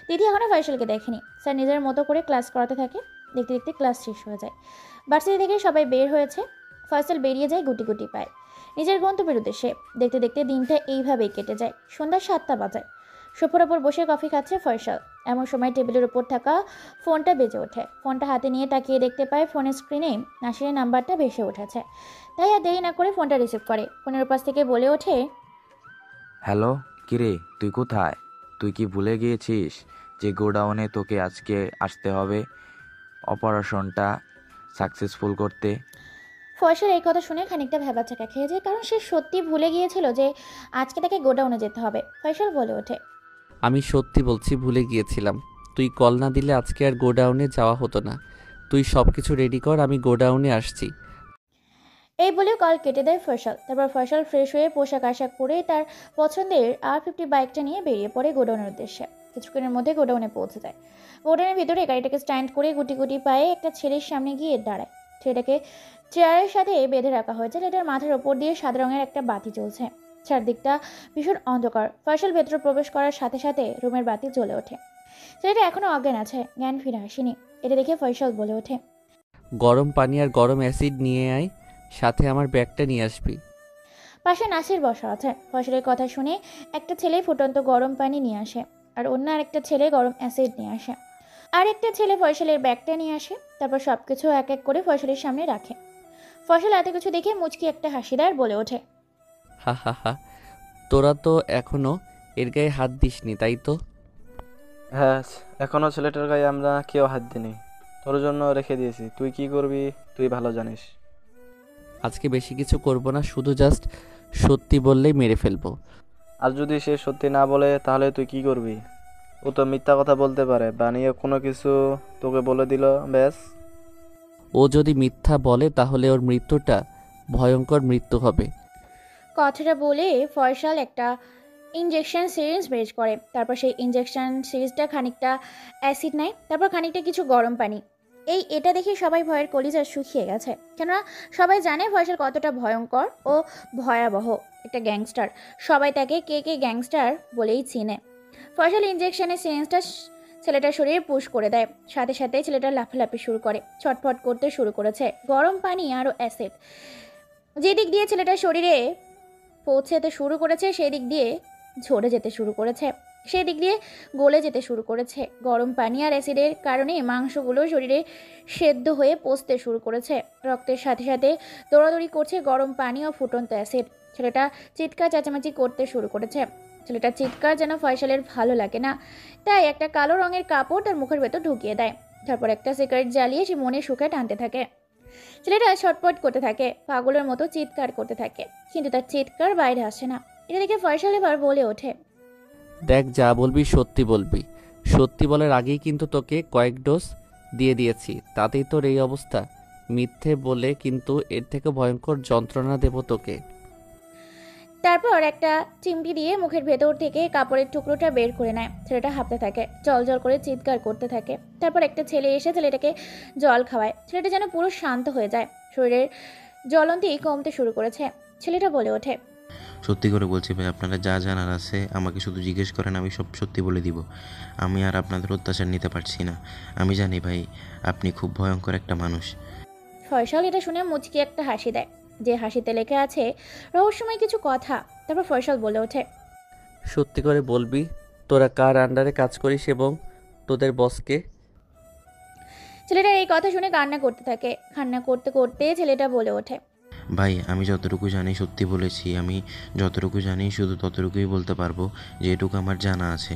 তিথি এখনও ফয়সালকে দেখেনি। স্যার নিজের মতো করে ক্লাস করাতে থাকে। দেখতে দেখতে ক্লাস শেষ হয়ে যায়। ভার্সিটি থেকে সবাই বের হয়েছে। ফয়সাল বেরিয়ে যায় গুটি গুটি পায় নিজের গন্তব্যের উদ্দেশ্যে। দেখতে দেখতে দিনটা এইভাবেই কেটে যায়। সন্ধ্যা 7টা বাজায়। সোফার ওপর বসে কফি খাচ্ছে ফয়সাল। এমন সময় টেবিলের উপর থাকা ফোনটা বেজে ওঠে। ফোনটা হাতে নিয়ে তাকিয়ে দেখতে পায় ফোনের স্ক্রিনে নাসিরের নাম্বারটা ভেসে উঠেছে। তাই আর দেরি না করে ফোনটা রিসিভ করে। ফোনের উপাস থেকে বলে ওঠে, হ্যালো, কিরে তুই কোথায়? তুই কি ভুলে গিয়েছিস যে গোডাউনে তোকে আজকে আসতে হবে অপারেশনটা সাকসেসফুল করতে? ফয়সাল এই কথা শুনে খানিকটা ভ্যাবাচ্যাকা খেয়ে যায়, কারণ সে সত্যি ভুলে গিয়েছিল যে আজকে তাকে গোডাউনে যেতে হবে। ফয়সাল বলে ওঠে, আমি সত্যি বলছি ভুলে গিয়েছিলাম। তুই কল না দিলে আজকে আর গোডাউনে যাওয়া হতো না। তুই সব কিছু রেডি কর, আমি গোডাউনে আসছি। এই বলে কল কেটে দেয় ফয়সাল। তারপর ফয়সাল ফ্রেশ হয়ে পোশাক আশাক পরে তার পছন্দের R50 বাইকটা নিয়ে বেরিয়ে পড়ে গোডাউনের উদ্দেশ্যে। কিছুক্ষণের মধ্যে গোডাউনে পৌঁছে যায়। গোডাউনের ভিতরে গাড়িটাকে স্ট্যান্ড করে গুটি গুটি পায়ে একটা ছেলের সামনে গিয়ে দাঁড়ায়। ছেলেটাকে চেয়ারের সাথে বেঁধে রাখা হয়েছে। ছেলেটার মাথার ওপর দিয়ে সাদা রঙের একটা বাতি জ্বলছে। চারদিকটা ভীষণ অন্ধকার। ফয়সাল ভেতরে প্রবেশ করার সাথে সাথে রুমের বাতি জ্বলে ওঠে। ছেলেটা এখনো অজ্ঞান আছে, জ্ঞান ফিরে আসেনি। এটা দেখে ফয়সাল বলে ওঠে, গরম পানি আর গরম অ্যাসিড নিয়ে আয়, সাথে আমার ব্যাগটা নিয়ে আসবি। পাশে নাসির বসা আছে। ফয়সালের কথা শুনে একটা ছেলে ফুটন্ত গরম পানি নিয়ে আসে, আর অন্য আরেকটা ছেলে গরম অ্যাসিড নিয়ে আসে। আর একটা ছেলে ফয়সালের ব্যাগটা নিয়ে আসে। তারপর সব কিছু এক এক করে ফয়সালের সামনে রাখে। ফয়সাল এত কিছু দেখে মুচকি একটা হাসি দেয় আর বলে ওঠে, হা হা হা, তোরা তো এখনো এর গায়ে হাত দিসনি তাই তো? হ্যাঁ, এখনো ছেলেটার গায়ে আমরা কেউ হাত দিইনি। তোর জন্য রেখে দিয়েছি, তুই কি করবি তুই ভালো জানিস। আজকে বেশি কিছু করব না, শুধু জাস্ট সত্যি বললেই মেরে ফেলবো। আর যদি সে সত্যি না বলে তাহলে তুই কি করবি? ও তো মিথ্যা কথা বলতে পারে, বানিয়ে কোনো কিছু তোকে বলে দিল, ব্যাস। ও যদি মিথ্যা বলে তাহলে ওর মৃত্যুটা ভয়ঙ্কর মৃত্যু হবে। কথাটা বলে ফয়সাল একটা ইঞ্জেকশন সিরিঞ্জ বের করে। তারপর সেই ইঞ্জেকশন সিরিজটা খানিকটা অ্যাসিড নেয়, তারপর খানিকটা কিছু গরম পানি। এটা দেখে সবাই ভয়ের কলিজা শুকিয়ে গেছে, কেননা সবাই জানে ফয়সাল কতটা ভয়ঙ্কর ও ভয়াবহ একটা গ্যাংস্টার। সবাই তাকে কে কে গ্যাংস্টার বলেই চিনে। ফয়সাল ইঞ্জেকশনের সিরিঞ্জটা ছেলেটার শরীরে পুশ করে দেয়। সাথে সাথে ছেলেটা লাফালাফি শুরু করে, ছটফট করতে শুরু করেছে। গরম পানি আরও অ্যাসিড যে দিক দিয়ে ছেলেটার শরীরে পৌঁছাতে শুরু করেছে সেই দিক দিয়ে ঝরে যেতে শুরু করেছে, সেই দিক দিয়ে গলে যেতে শুরু করেছে। গরম পানি আর অ্যাসিডের কারণে মাংসগুলো শরীরে সেদ্ধ হয়ে পচতে শুরু করেছে। রক্তের সাথে সাথে দৌড়াদৌড়ি করছে গরম পানি ও ফুটন্ত অ্যাসিড। ছেলেটা চিৎকার চেঁচামেচি করতে শুরু করেছে। ছেলেটার চিৎকার যেন ফয়সালের ভালো লাগে না, তাই একটা কালো রঙের কাপড় তার মুখের ভেতর ঢুকিয়ে দেয়। তারপর একটা সিগারেট জ্বালিয়ে সে মনে সুখে টানতে থাকে। ছেলেটা ছটপট করতে থাকে, পাগলের মতো চিৎকার করতে থাকে, কিন্তু তার চিৎকার বাইরে আসে না। এটা দেখে ফয়সাল এবার বলে ওঠে, দেখ, যা বলবি সত্যি বলবি। সত্যি বলার আগেই কিন্তু তোকে কয়েক ডোজ দিয়ে দিয়েছি, তাতেই তোর এই অবস্থা। মিথ্যে বলে কিন্তু এর থেকে ভয়ঙ্কর যন্ত্রণা দেব তোকে। তারপর একটা চিমটি দিয়ে মুখের ভেতর থেকে কাপড়ের টুকরোটা বের করে নেয়। ছেলেটা হাঁপতে থাকে, জল জল করে চিৎকার করতে থাকে। তারপর একটা ছেলে এসে ছেলেটাকে জল খাওয়ায়। ছেলেটা যেন পুরো শান্ত হয়ে যায়, শরীরের জ্বলন্তি কমতে শুরু করেছে। ছেলেটা বলে ওঠে, সত্যি করে বলছি ভাই, আপনারা যা জানার আছে আমাকে শুধু জিজ্ঞেস করেন, আমি সব সত্যি বলে দিব। আমি আর আপনাদের অত্যাচার নিতে পারছি না। আমি জানি ভাই, আপনি খুব ভয়ঙ্কর একটা মানুষ। ফয়সাল এটা শুনে মুচকি একটা হাসি দেয়, যে হাসিতে লেখা আছে রহস্যময় কিছু কথা। তারপর ফয়সাল বলে ওঠে, সত্যি করে বলবি তোরা কার আন্ডারে কাজ করিস এবং তোদের বসকে? ছেলেটা এই কথা শুনে কান্না করতে থাকে। কান্না করতে করতে ছেলেটা বলে ওঠে, ভাই আমি যতটুকু জানি সত্যি বলেছি। আমি যতটুকু জানি শুধু ততটুকুই বলতে পারবো, যেটুকু আমার জানা আছে।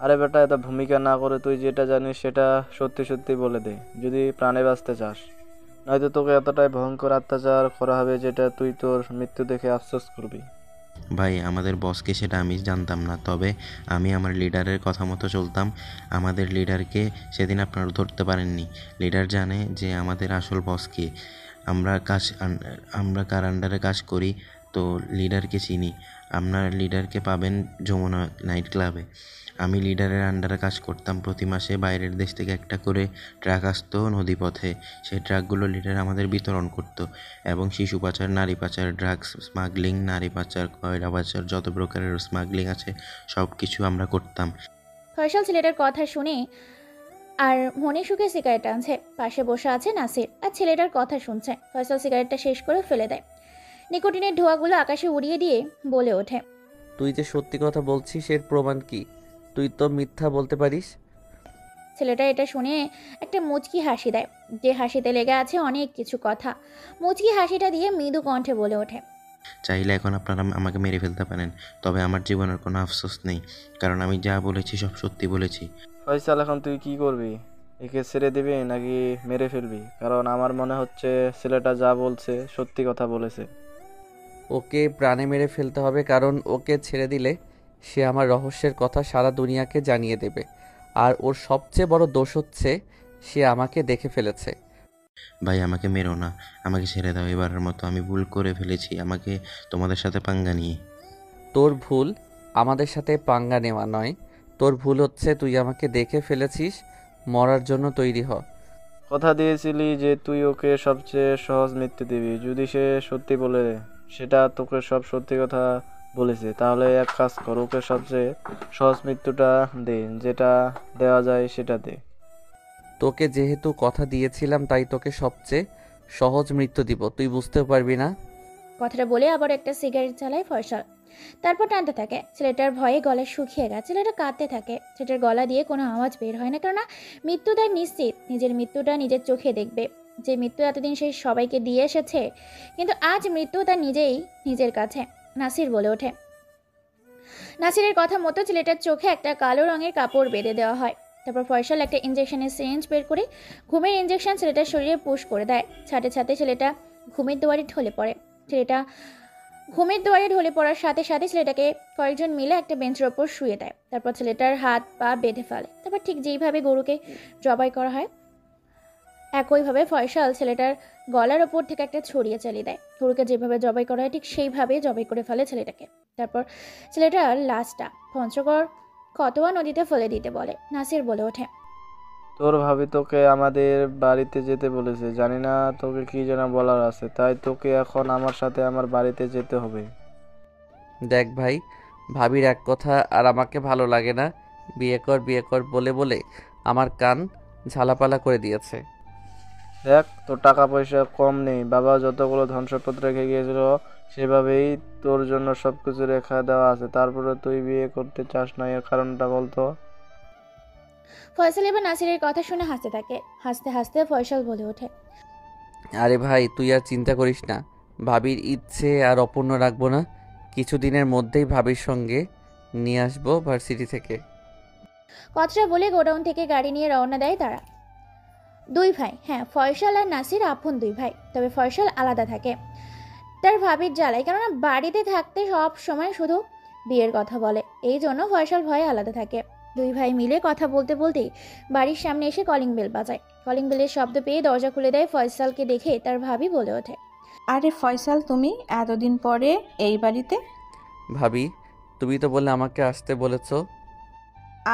আরে বেটা, এত ভূমিকা না করে তুই যেটা জানিস সেটা সত্যি সত্যি বলে দে, যদি প্রাণে বাঁচতে চাস। নয়তো তোকে এতটাই ভয়ঙ্কর অত্যাচার করা হবে যেটা তুই তোর মৃত্যু দেখে আফসোস করবি। ভাই আমাদের বসকে সেটা আমি জানতাম না, তবে আমি আমার লিডারের কথা মতো চলতাম। আমাদের লিডারকে সেদিন আপনারা ধরতে পারেননি। লিডার জানে যে আমাদের আসল বসকে। আমরা কার আন্ডারে কাজ করি, তো লিডারকে চিনি। আপনার লিডারকে পাবেন যমুনা নাইট ক্লাবে। আমি লিডারের আন্ডারে কাজ করতাম। প্রতি মাসে বাইরের দেশ থেকে একটা করে ট্রাক আসতো নদীপথে। সেই ট্রাকগুলো লিডার আমাদের বিতরণ করতো, এবং শিশু পাচার, নারী পাচার, ড্রাগস স্মাগলিং, নারী পাচার, কয়লা পাচার, যত প্রকারের স্মাগলিং আছে সব কিছু আমরা করতাম। ফয়সাল ছেলেটার কথা শুনে আর মনে সুখে সিগারেট টানছে। পাশে বসে আছে নাসির, আর ছেলেটার কথা শুনছে। ফয়সাল সিগারেটটা শেষ করে ফেলে দেয়। নিকোটিনের ধোঁয়াগুলো আকাশে উড়িয়ে দিয়ে বলে ওঠে, তুই যে সত্যি কথা বলছিস এর প্রমাণ কি? তুই তো মিথ্যা বলতে পারিস। ছেলেটা এটা শুনে একটা মুচকি হাসি দেয়, যে হাসিতে লেগে আছে অনেক কিছু কথা। মুচকি হাসিটা দিয়ে মৃদু কণ্ঠে বলে ওঠে, চাইলে এখন আপনারা আমাকে মেরে ফেলতে পারেন, তবে আমার জীবনের কোনো আফসোস নেই, কারণ আমি যা বলেছি সব সত্যি বলেছি। ফয়সাল, এখন তুই কি করবি? একে ছেড়ে দিবি নাকি মেরে ফেলবি? কারণ আমার মনে হচ্ছে ছেলেটা যা বলছে সত্যি কথা বলেছে। ওকে প্রাণে মেরে ফেলতে হবে, কারণ ওকে ছেড়ে দিলে সে আমার রহস্যের কথা সারা দুনিয়াকে জানিয়ে দেবে। আর ওর সবচেয়ে বড় দোষ হচ্ছে সে আমাকে দেখে ফেলেছে। ভাই আমাকে মেরো না, আমাকে ছেড়ে দাও এবারের মতো, আমি ভুল করে ফেলেছি, আমাকে তোমাদের সাথে পাঙ্গা নিয়ে। তোর ভুল আমাদের সাথে পাঙ্গা নেওয়া নয়, তোর ভুল হচ্ছে তুই আমাকে দেখে ফেলেছিস। মরার জন্য তৈরি হ। কথা দিয়েছিলি যে তুই ওকে সবচেয়ে সহজ মৃত্যু দিবি যদি সে সত্যি বলে, সেটা তোকে সব সত্যি কথা বলেছে। তাহলে এক কাজ কর, ওকে সবচেয়ে সহজ মৃত্যুটা দে, যেটা দেওয়া যায় সেটা দে। তোকে যেহেতু কথা দিয়েছিলাম তাই তোকে সবচেয়ে সহজ মৃত্যু দিব, তুই বুঝতেও পারবি না। কথাটা বলে আবার একটা সিগারেট চালায় ফয়সাল। তারপর টানতে থাকে। ছেলেটার ভয়ে গলা শুকিয়ে গেছে, ছেলেটা কাঁদতে থাকে। ছেলেটার গলা দিয়ে কোনো আওয়াজ বের হয় না, কেননা মৃত্যুদার নিশ্চিত নিজের মৃত্যুটা নিজের চোখে দেখবে। যে মৃত্যু এতদিন সে সবাইকে দিয়ে এসেছে, কিন্তু আজ মৃত্যু তার নিজেই নিজের কাছে। নাসির বলে ওঠে। নাসিরের কথা মতো ছেলেটার চোখে একটা কালো রঙের কাপড় বেঁধে দেওয়া হয়। তারপর ফয়সাল একটা ইঞ্জেকশনের সিরিঞ্জ বের করে ঘুমের ইঞ্জেকশন ছেলেটার শরীরে পুশ করে দেয়। সাথে সাথে ছেলেটা ঘুমের দুয়ারে ঢলে পড়ে। ছেলেটা ঘুমের দুয়ারে ঢলে পড়ার সাথে সাথে ছেলেটাকে কয়েকজন মিলে একটা বেঞ্চের ওপর শুয়ে দেয়। তারপর ছেলেটার হাত পা বেঁধে ফেলে। তারপর ঠিক যেইভাবে গরুকে জবাই করা হয় একইভাবে ফয়সাল ছেলেটার গলার ওপর থেকে একটা ছড়িয়ে চালিয়ে দেয়। গরুকে যেভাবে জবাই করা হয় ঠিক সেইভাবে জবাই করে ফেলে ছেলেটাকে। তারপর ছেলেটার লাশটা পঞ্চগড় কতোয়া নদীতে ফেলে দিতে বলে। নাসির বলে ওঠে, তোর ভাবি তোকে আমাদের বাড়িতে যেতে বলেছে, জানি না তোকে কি যেন বলার আছে, তাই তোকে এখন আমার সাথে আমার বাড়িতে যেতে হবে। দেখ ভাই, ভাবির এক কথা আর আমাকে ভালো লাগে না। বিয়ে কর বলে বলে আমার কান ঝালাপালা করে দিয়েছে। দেখ, তোর টাকা পয়সা কম নেই, বাবা যতগুলো ধন সম্পদ রেখে গিয়েছিল সেভাবেই তোর জন্য সবকিছু রেখা দেওয়া আছে, তারপরে তুই বিয়ে করতে চাস না, এর কারণটা বলতো। ফয়সাল এবার নাসিরের কথা শুনে হাসতে থাকে। হাসতে হাসতে ফয়সাল বলে ওঠে, আরে ভাই তুই আর চিন্তা করিস না, ভাবির ইচ্ছে আর অপূর্ণ রাখবো না। কিছুদিনের মধ্যেই ভাবির সঙ্গে নিয়ে আসবো ভার্সিটি থেকে। কথাটা বলে গোডাউন থেকে গাড়ি নিয়ে রওনা দেয় তারা। দুই ভাই, হ্যাঁ ফয়সাল আর নাসির আপন দুই ভাই, তবে ফয়সাল আলাদা থাকে তার ভাবির জ্বালায়, কেননা বাড়িতে থাকতে সব সময় শুধু বিয়ের কথা বলে। এই জন্য ফয়সাল ভয়ে আলাদা থাকে। দুই ভাই মিলে কথা বলতে বলতেই বাড়ির সামনে এসে কলিং বেল বাজায়। কলিং বেলের শব্দ পেয়ে দরজা খুলে দেয়। ফয়সালকে দেখে তার ভাবি বলে ওঠে, আরে ফয়সাল, তুমি এতদিন পরে এই বাড়িতে? ভাবি, তুমি তো বললে আমাকে আসতে বলেছো।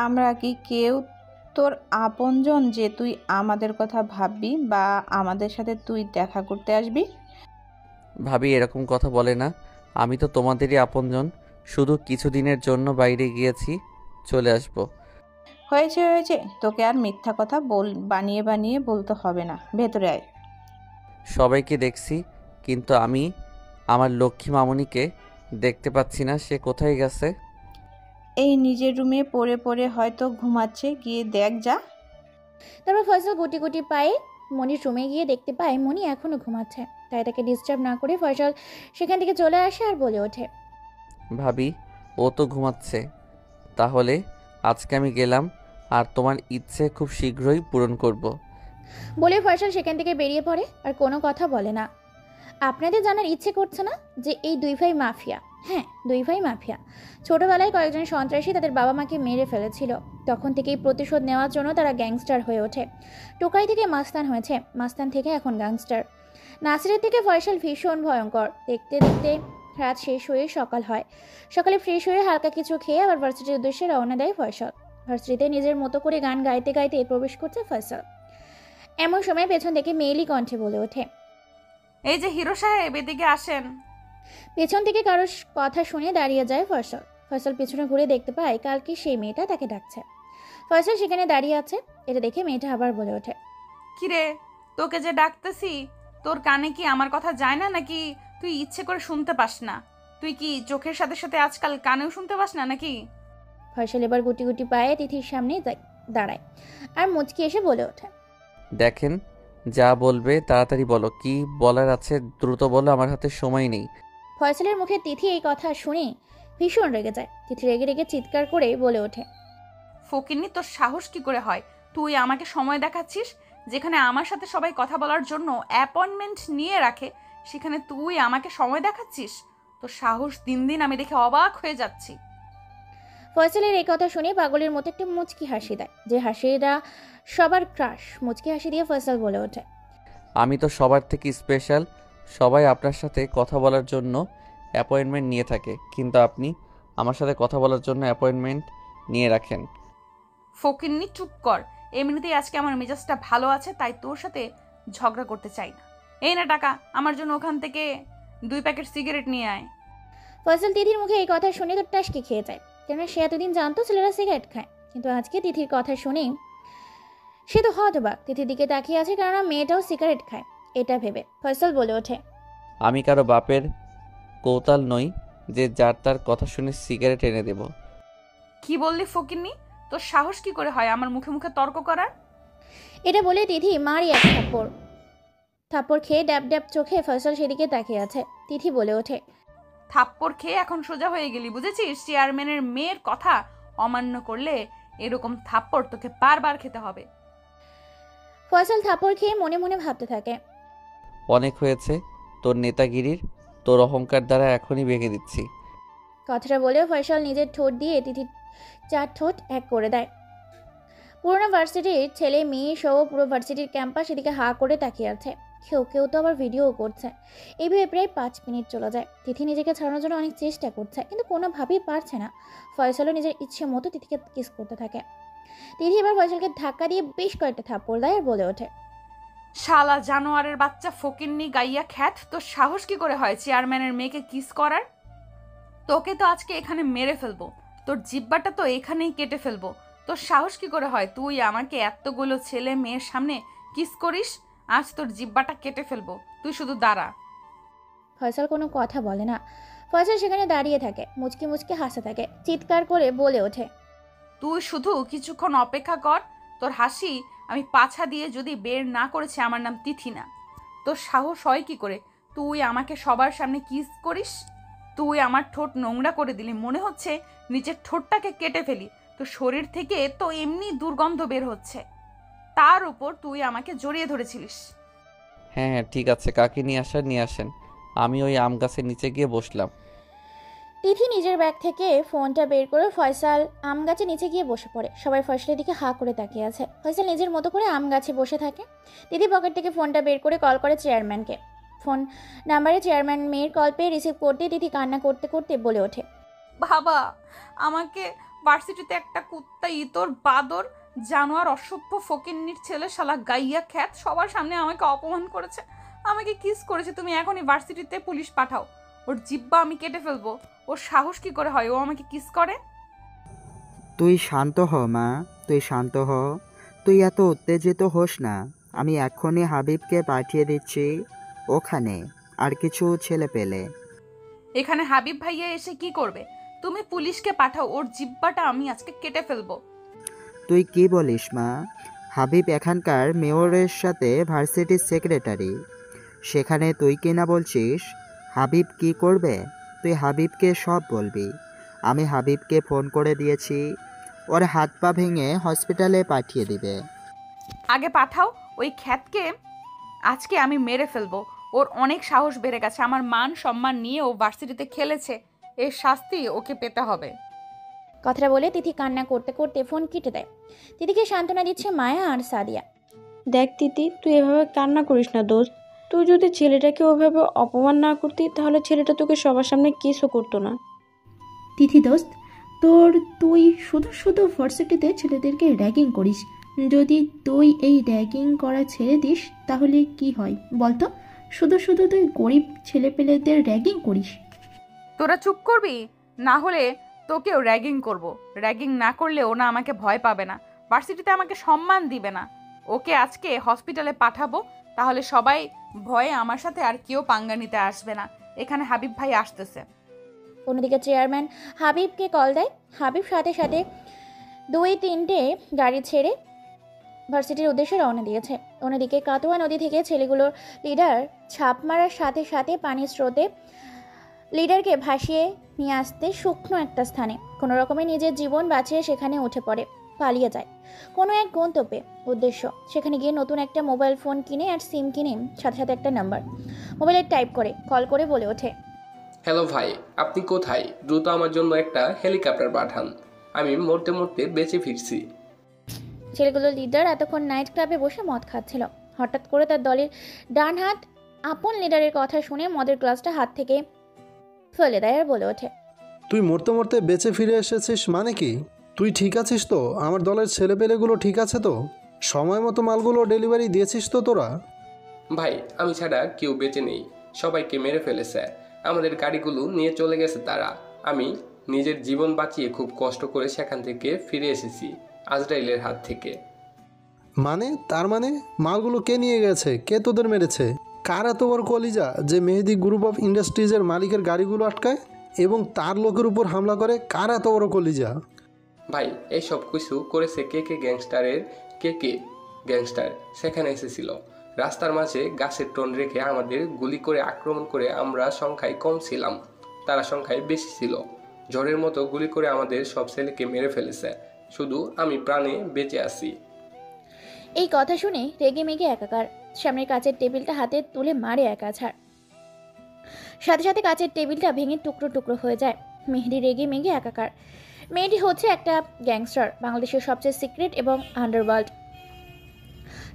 আমরা কি কেউ তোর আপনজন যে তুই আমাদের কথা ভাববি বা আমাদের সাথে তুই দেখা করতে আসবি? ভাবি এরকম কথা বলে না, আমি তো তোমাদেরই আপনজন, শুধু কিছুদিনের জন্য বাইরে গিয়েছি, চলে আসবো। হয়েছে হয়েছে, তোকে আর মিথ্যা কথা বানিয়ে বানিয়ে বলতে হবে না, ভেতরে আয়। সবাইকে দেখছি, কিন্তু আমি আমার লক্ষ্মী মামুনিকে দেখতে পাচ্ছি না, সে কোথায় গেছে? এই নিজের রুমে পড়ে পড়ে হয়তো ঘুমাচ্ছে, গিয়ে দেখ যা। তারপর ফয়সাল গুটি গুটি পায়ে মনির রুমে গিয়ে দেখতে পায় মনি এখনো ঘুমাচ্ছে। তাই তাকে ডিস্টার্ব না করে ফয়সাল সেখান থেকে চলে আসে আর বলে ওঠে, ভাবি ও তো ঘুমাচ্ছে, তাহলে আজকে আমি গেলাম আর তোমার ইচ্ছে খুব শীঘ্রই পূরণ করব। বলে ফয়সাল সেখান থেকে বেরিয়ে পড়ে আর কোনো কথা বলে না। আপনাদের জানার ইচ্ছে করছে না যে এই দুই ভাই মাফিয়া? হ্যাঁ, দুই ভাই মাফিয়া। ছোটবেলায় কয়েকজন সন্ত্রাসী তাদের বাবা মাকে মেরে ফেলেছিল। তখন থেকেই প্রতিশোধ নেওয়ার জন্য তারা গ্যাংস্টার হয়ে ওঠে। টোকাই থেকে মাস্তান হয়েছে, মাস্তান থেকে এখন গ্যাংস্টার। নাসিরের থেকে ফয়সাল ভীষণ ভয়ঙ্কর। দেখতে দেখতে রাত শেষ হয়ে সকাল হয়। সকালে ফ্রেশ হয়ে হালকা কিছু খেয়ে আবার ভার্সিটির উদ্দেশ্যে রওনা দেয় ফয়সাল। ভার্সিটিতে নিজের মতো করে গান গাইতে গাইতে প্রবেশ করছে ফয়সাল। এমন সময় পেছন থেকে মেয়েলি কণ্ঠে বলে ওঠে, এই যে হিরো সাহেব, এদিকে আসেন। পেছন থেকে কারোর কথা শুনে দাঁড়িয়ে যায় ফয়সাল। ফয়সাল পিছনে ঘুরে দেখতে পায় কালকে সেই মেয়েটা তাকে ডাকছে। ফয়সাল সেখানে দাঁড়িয়ে আছে। এটা দেখে মেয়েটা আবার বলে ওঠে, কিরে, তোকে যে ডাকতেছি, তোর কানে কি আমার কথা যায় না নাকি তুই ইচ্ছে করে শুনতে পাস না? তুই তুই কি চোখের সাথে সাথে আজকাল কানেও শুনতে পাস না নাকি? ফয়সাল এবার গুটি গুটি পায়ে তিথির সামনে দাঁড়ায় আর মুচকি এসে বলে ওঠে, দেখেন, যা বলবে তাড়াতাড়ি বলো, কি বলার আছে দ্রুত বলো, আমার হাতে সময় নেই। ফয়সালের মুখে তিথি এই কথা শুনে ভীষণ রেগে যায়। তিথি রেগে রেগে চিৎকার করে বলে ওঠে, ফকিন্নি, তোর সাহস কি করে হয়? তুই আমাকে সময় দেখাচ্ছিস? যেখানে আমার সাথে সবাই কথা বলার জন্য অ্যাপয়েন্টমেন্ট নিয়ে রাখে, সেখানে তুই আমাকে সময় দেখাচ্ছিস? তোর সাহস দিন দিন আমি দেখে অবাক হয়ে যাচ্ছি। ফয়সালের এই কথা শুনে পাগলের মতো একটা মুচকি হাসি দেয়, যে হাসিটা সবার ক্রাশ। মুচকি হাসি দিয়ে ফয়সাল বলে ওঠে, আমি তো সবার থেকে স্পেশাল। সবাই আপনার সাথে কথা বলার জন্য অ্যাপয়েন্টমেন্ট নিয়ে থাকে, কিন্তু আপনি আমার সাথে কথা বলার জন্য অ্যাপয়েন্টমেন্ট নিয়ে রাখেন। ফকিন্নি, চুপ কর। এমনিতেই আজকে আমার মেজাজটা ভালো আছে, তাই তোর সাথে ঝগড়া করতে চাই না। এই না টাকা, আমার জন্য ওখান থেকে 2 প্যাকেট সিগারেট নিয়ে আয়। ফয়সাল তিথির মুখে এই কথা শুনে তো টাসকি খেয়ে যায়, কেননা সে এতদিন জানতো ছেলেরা সিগারেট খায়, কিন্তু আজকে তিথির কথা শুনে সে তো হতবাক। তিথির দিকে তাকিয়ে আছে, কারণ মেয়েটাও সিগারেট খায় এটা ভেবে। ফয়সাল বলে ওঠে, আমি কারো বাপের কৌতাল নই যে যার তার কথা শুনে সিগারেট এনে দেব। কি বললি ফকিন্নি? তোর সাহস কি করে হয় আমার মুখে মুখে তর্ক করার? এটা বলে তিথি মারি এক থাপ্পড় খেয়ে ড্যাব ড্যাব চোখে ফয়সাল সেদিকে তাকিয়ে আছে। তিথি বলে ওঠে, থাপ্পড় খেয়ে এখন সোজা হয়ে গেলি, বুঝেছিস? চেয়ারম্যানের মেয়ের কথা অমান্য করলে এরকম থাপ্পড় তোকে বারবার খেতে হবে। ফয়সাল থাপ্পড় খেয়ে মনে মনে ভাবতে থাকে, অনেক হয়েছে তোর নেতাগিরির, তোর অহংকার দ্বারা এখনই ভেঙে দিচ্ছি। কথাটা বলে ফয়সাল নিজের ঠোঁট দিয়ে তিথির 4 ঠোঁট এক করে দেয়। পুরোনো ভার্সিটির ছেলে মেয়ে সহ পুরো ভার্সিটির ক্যাম্পাস এদিকে হা করে তাকিয়ে আছে। কেউ কেউ তো আবার ভিডিও করছে। এইভাবে প্রায় 5 মিনিট চলে যায়। তিথি নিজেকে ছাড়ানোর জন্য অনেক চেষ্টা করছে, কিন্তু কোনোভাবেই পারছে না। ফয়সালও নিজের ইচ্ছে মতো তিথিকে কিস করতে থাকে। তিথি এবার ফয়সালকে ধাক্কা দিয়ে বেশ কয়েকটা থাপ্পড় দেয় আর বলে ওঠে, শালা জানোয়ারের বাচ্চা, ফকিন্নি গাইয়া খ্যাত, তোর সাহস কি করে হয় চেয়ারম্যানের মেয়েকে কিস করার? তোকে তো আজকে এখানে মেরে ফেলবো, তোর জিব্বাটা তো এখানেই কেটে ফেলবো। তোর সাহস কি করে হয় তুই আমাকে এতগুলো ছেলে মেয়ের সামনে কিস করিস? আজ তোর জিব্বাটা কেটে ফেলবো, তুই শুধু দাঁড়া। ফয়সাল কোনো কথা বলে না। ফয়সাল সেখানে দাঁড়িয়ে থাকে, মুচকি মুচকি হাসতে থাকে, চিৎকার করে বলে ওঠে, তুই শুধু কিছুক্ষণ অপেক্ষা কর। তোর হাসি আমি পাছা দিয়ে যদি বের না করেছি, আমার নাম তিথি না। তোর সাহস হয় কি করে তুই আমাকে সবার সামনে কিস করিস? তুই আমার ঠোঁট নোংরা করে দিলি, মনে হচ্ছে নিজের ঠোঁটটাকে কেটে ফেলি। তোর শরীর থেকে তো এমনি দুর্গন্ধ বের হচ্ছে, তার উপর তুই আমাকে জড়িয়ে ধরেছিলিস। হ্যাঁ হ্যাঁ ঠিক আছে, কাকে নিয়ে আসেন। আমি ওই আম গাছের নিচে গিয়ে বসলাম। তিথি নিজের ব্যাগ থেকে ফোনটা বের করে ফয়সাল আম গাছের নিচে গিয়ে বসে পড়ে। সবাই ফয়সালের দিকে হা করে তাকিয়ে আছে। ফয়সাল নিজের মতো করে আম গাছে বসে থাকে। তিথি পকেট থেকে ফোনটা বের করে কল করে চেয়ারম্যানকে। ফোন নাম্বারে চেয়ারম্যান মেয়ের কল পেয়ে রিসিভ করতে তিথি কান্না করতে করতে বলে ওঠে, বাবা, আমাকে ভার্সিটিতে একটা কুত্তা, ইতর, বাদর, জানোয়ার, অসভ্য ফকিন্নির ছেলে, শালা গাইয়া খ্যাত সবার সামনে আমাকে অপমান করেছে, আমাকে কিস করেছে। তুমি এখনই ভার্সিটিতে পুলিশ পাঠাও, ওর জিব্বা আমি কেটে ফেলবো। ওর সাহস কি করে হয় ও আমাকে কিস করে? তুই শান্ত হ মা, তুই শান্ত হ। তুই এত উত্তেজিত হোস না। আমি এখনই হাবিবকে পাঠিয়ে দিচ্ছি ওখানে আর কিছু ছেলে পেলে। এখানে হাবিব ভাইয়া এসে কি করবে? তুমি পুলিশকে পাঠাও, ওর জিব্বাটা আমি আজকে কেটে ফেলবো। তুই কি বলিস মা? হাবিব এখানকার মেয়রের সাথে ভার্সিটির সেক্রেটারি, সেখানে তুই কি না বলছিস? হাবিব কি করবে? তুই হাবিবকে সব বলবি। আমি হাবিবকে ফোন করে দিয়েছি, ওর হাত পা ভেঙে হসপিটালে পাঠিয়ে দিবে। আগে পাঠাও ওই খ্যাতকে, আজকে আমি মেরে ফেলবো। ওর অনেক সাহস বেড়ে গেছে, আমার মান সম্মান নিয়ে ও ভার্সিটিতে খেলেছে, এর শাস্তি ওকে পেতে হবে। কথাটা বলে তিথি কান্না করতে করতে ফোন কেটে দেয়। তিথিকে সান্ত্বনা দিচ্ছে মায়া আর সাদিয়া। দেখ তিথি, তুই এভাবে কান্না করিস না দোস্ত। তুই যদি ছেলেটাকে ওভাবে অপমান না করতি, তাহলে ছেলেটা তোকে সবার সামনে কিসও করতো না। তিথি দোস্ত, তুই শুধু শুধু ভার্সিটিতে ছেলেদেরকে র্যাগিং করিস। যদি তুই এই র্যাগিং করা ছেড়ে দিস তাহলে কি হয় বলতো? শুধু শুধু তুই গরিব ছেলেপেলেদের র্যাগিং করিস। তোরা চুপ করবি, না হলে তোকেও র্যাগিং করব। র্যাগিং না করলে ও না আমাকে ভয় পাবে না, ভার্সিটিতে আমাকে সম্মান দিবে না। ওকে আজকে হসপিটালে পাঠাবো, তাহলে সবাই ভয়ে আমার সাথে আর কেউ পাঙ্গা নিতে আসবে না। এখানে হাবিব ভাই আসতেছে। অন্যদিকে চেয়ারম্যান হাবিবকে কল দেয়। হাবিব সাথে সাথে 2-3টে গাড়ি ছেড়ে ভার্সিটির উদ্দেশ্যে রওনা দিয়েছে। অন্যদিকে কাটোয়া নদী থেকে ছেলেগুলোর লিডার ছাপ মারার সাথে সাথে পানির স্রোতে লিডারকে ভাসিয়ে নিয়ে আসতে শুকনো একটা স্থানে কোনো রকমে নিজের জীবন বাঁচিয়ে সেখানে উঠে পড়ে, পালিয়ে যায় কোনো এক গন্তব্যে উদ্দেশ্য। সেখানে গিয়ে নতুন একটা মোবাইল ফোন কিনে আর সিম কিনে সাথে সাথে একটা নাম্বার মোবাইলে টাইপ করে কল করে বলে ওঠে, হ্যালো ভাই, আপনি কোথায়? দ্রুত আমার জন্য একটা হেলিকপ্টার পাঠান, আমি মরতে মরতে বেঁচে ফিরছি। ছেলেগুলোর লিডার এতক্ষণ নাইট ক্লাবে বসে মদ খাচ্ছিল। হঠাৎ করে তার দলের ডান হাত আপন লিডারের কথা শুনে মদের গ্লাসটা হাত থেকে ফেলে দেয় আর বলে ওঠে, তুই মরতে মরতে বেঁচে ফিরে এসেছিস মানে কি? তুই ঠিক আছিস তো? আমার দলের ছেলেপেলেগুলো ঠিক আছে তো? সময় মতো মালগুলো ডেলিভারি দিয়েছিস তো তোরা? ভাই, আমি ছাড়া কেউ বেঁচে নেই, সবাইকে মেরে ফেলেছে, আমাদের গাড়িগুলো নিয়ে চলে গেছে তারা। আমি নিজের জীবন বাঁচিয়ে খুব কষ্ট করে সেখান থেকে ফিরে এসেছি আজরাইলের হাত থেকে। মানে তার মানে মালগুলো কে নিয়ে গেছে? কে তোদের মেরেছে? কার এত বড় কলিজা যে মেহেদি গ্রুপ অফ ইন্ডাস্ট্রিজের মালিকের গাড়িগুলো আটকায় এবং তার লোকের উপর হামলা করে? কার এত বড় কলিজা? ভাই, এইসব কিছু করেছে কে গ্যাংস্টারের কে গ্যাংস্টার সেখানে এসেছিল। রাস্তার মাঝে গাছের টন রেখে আমাদের গুলি করে আক্রমণ করে। আমরা সংখ্যায় কম ছিলাম, তারা সংখ্যায় বেশি ছিল। ঝড়ের মতো গুলি করে আমাদের সব ছেলেকে মেরে ফেলেছে, শুধু আমি প্রাণে বেঁচে আছি। এই কথা শুনে রেগে মেগে একাকার। সামনের কাচের টেবিলটা হাতে তুলে মারে এক আছাড়, সাথে সাথে কাচের টেবিলটা ভেঙে টুকরো টুকরো হয়ে যায়। মেহেদি রেগে মেগে একাকার। মেয়েটি হচ্ছে একটা গ্যাংস্টার, বাংলাদেশের সবচেয়ে সিক্রেট এবং আন্ডারওয়ার্ল্ড।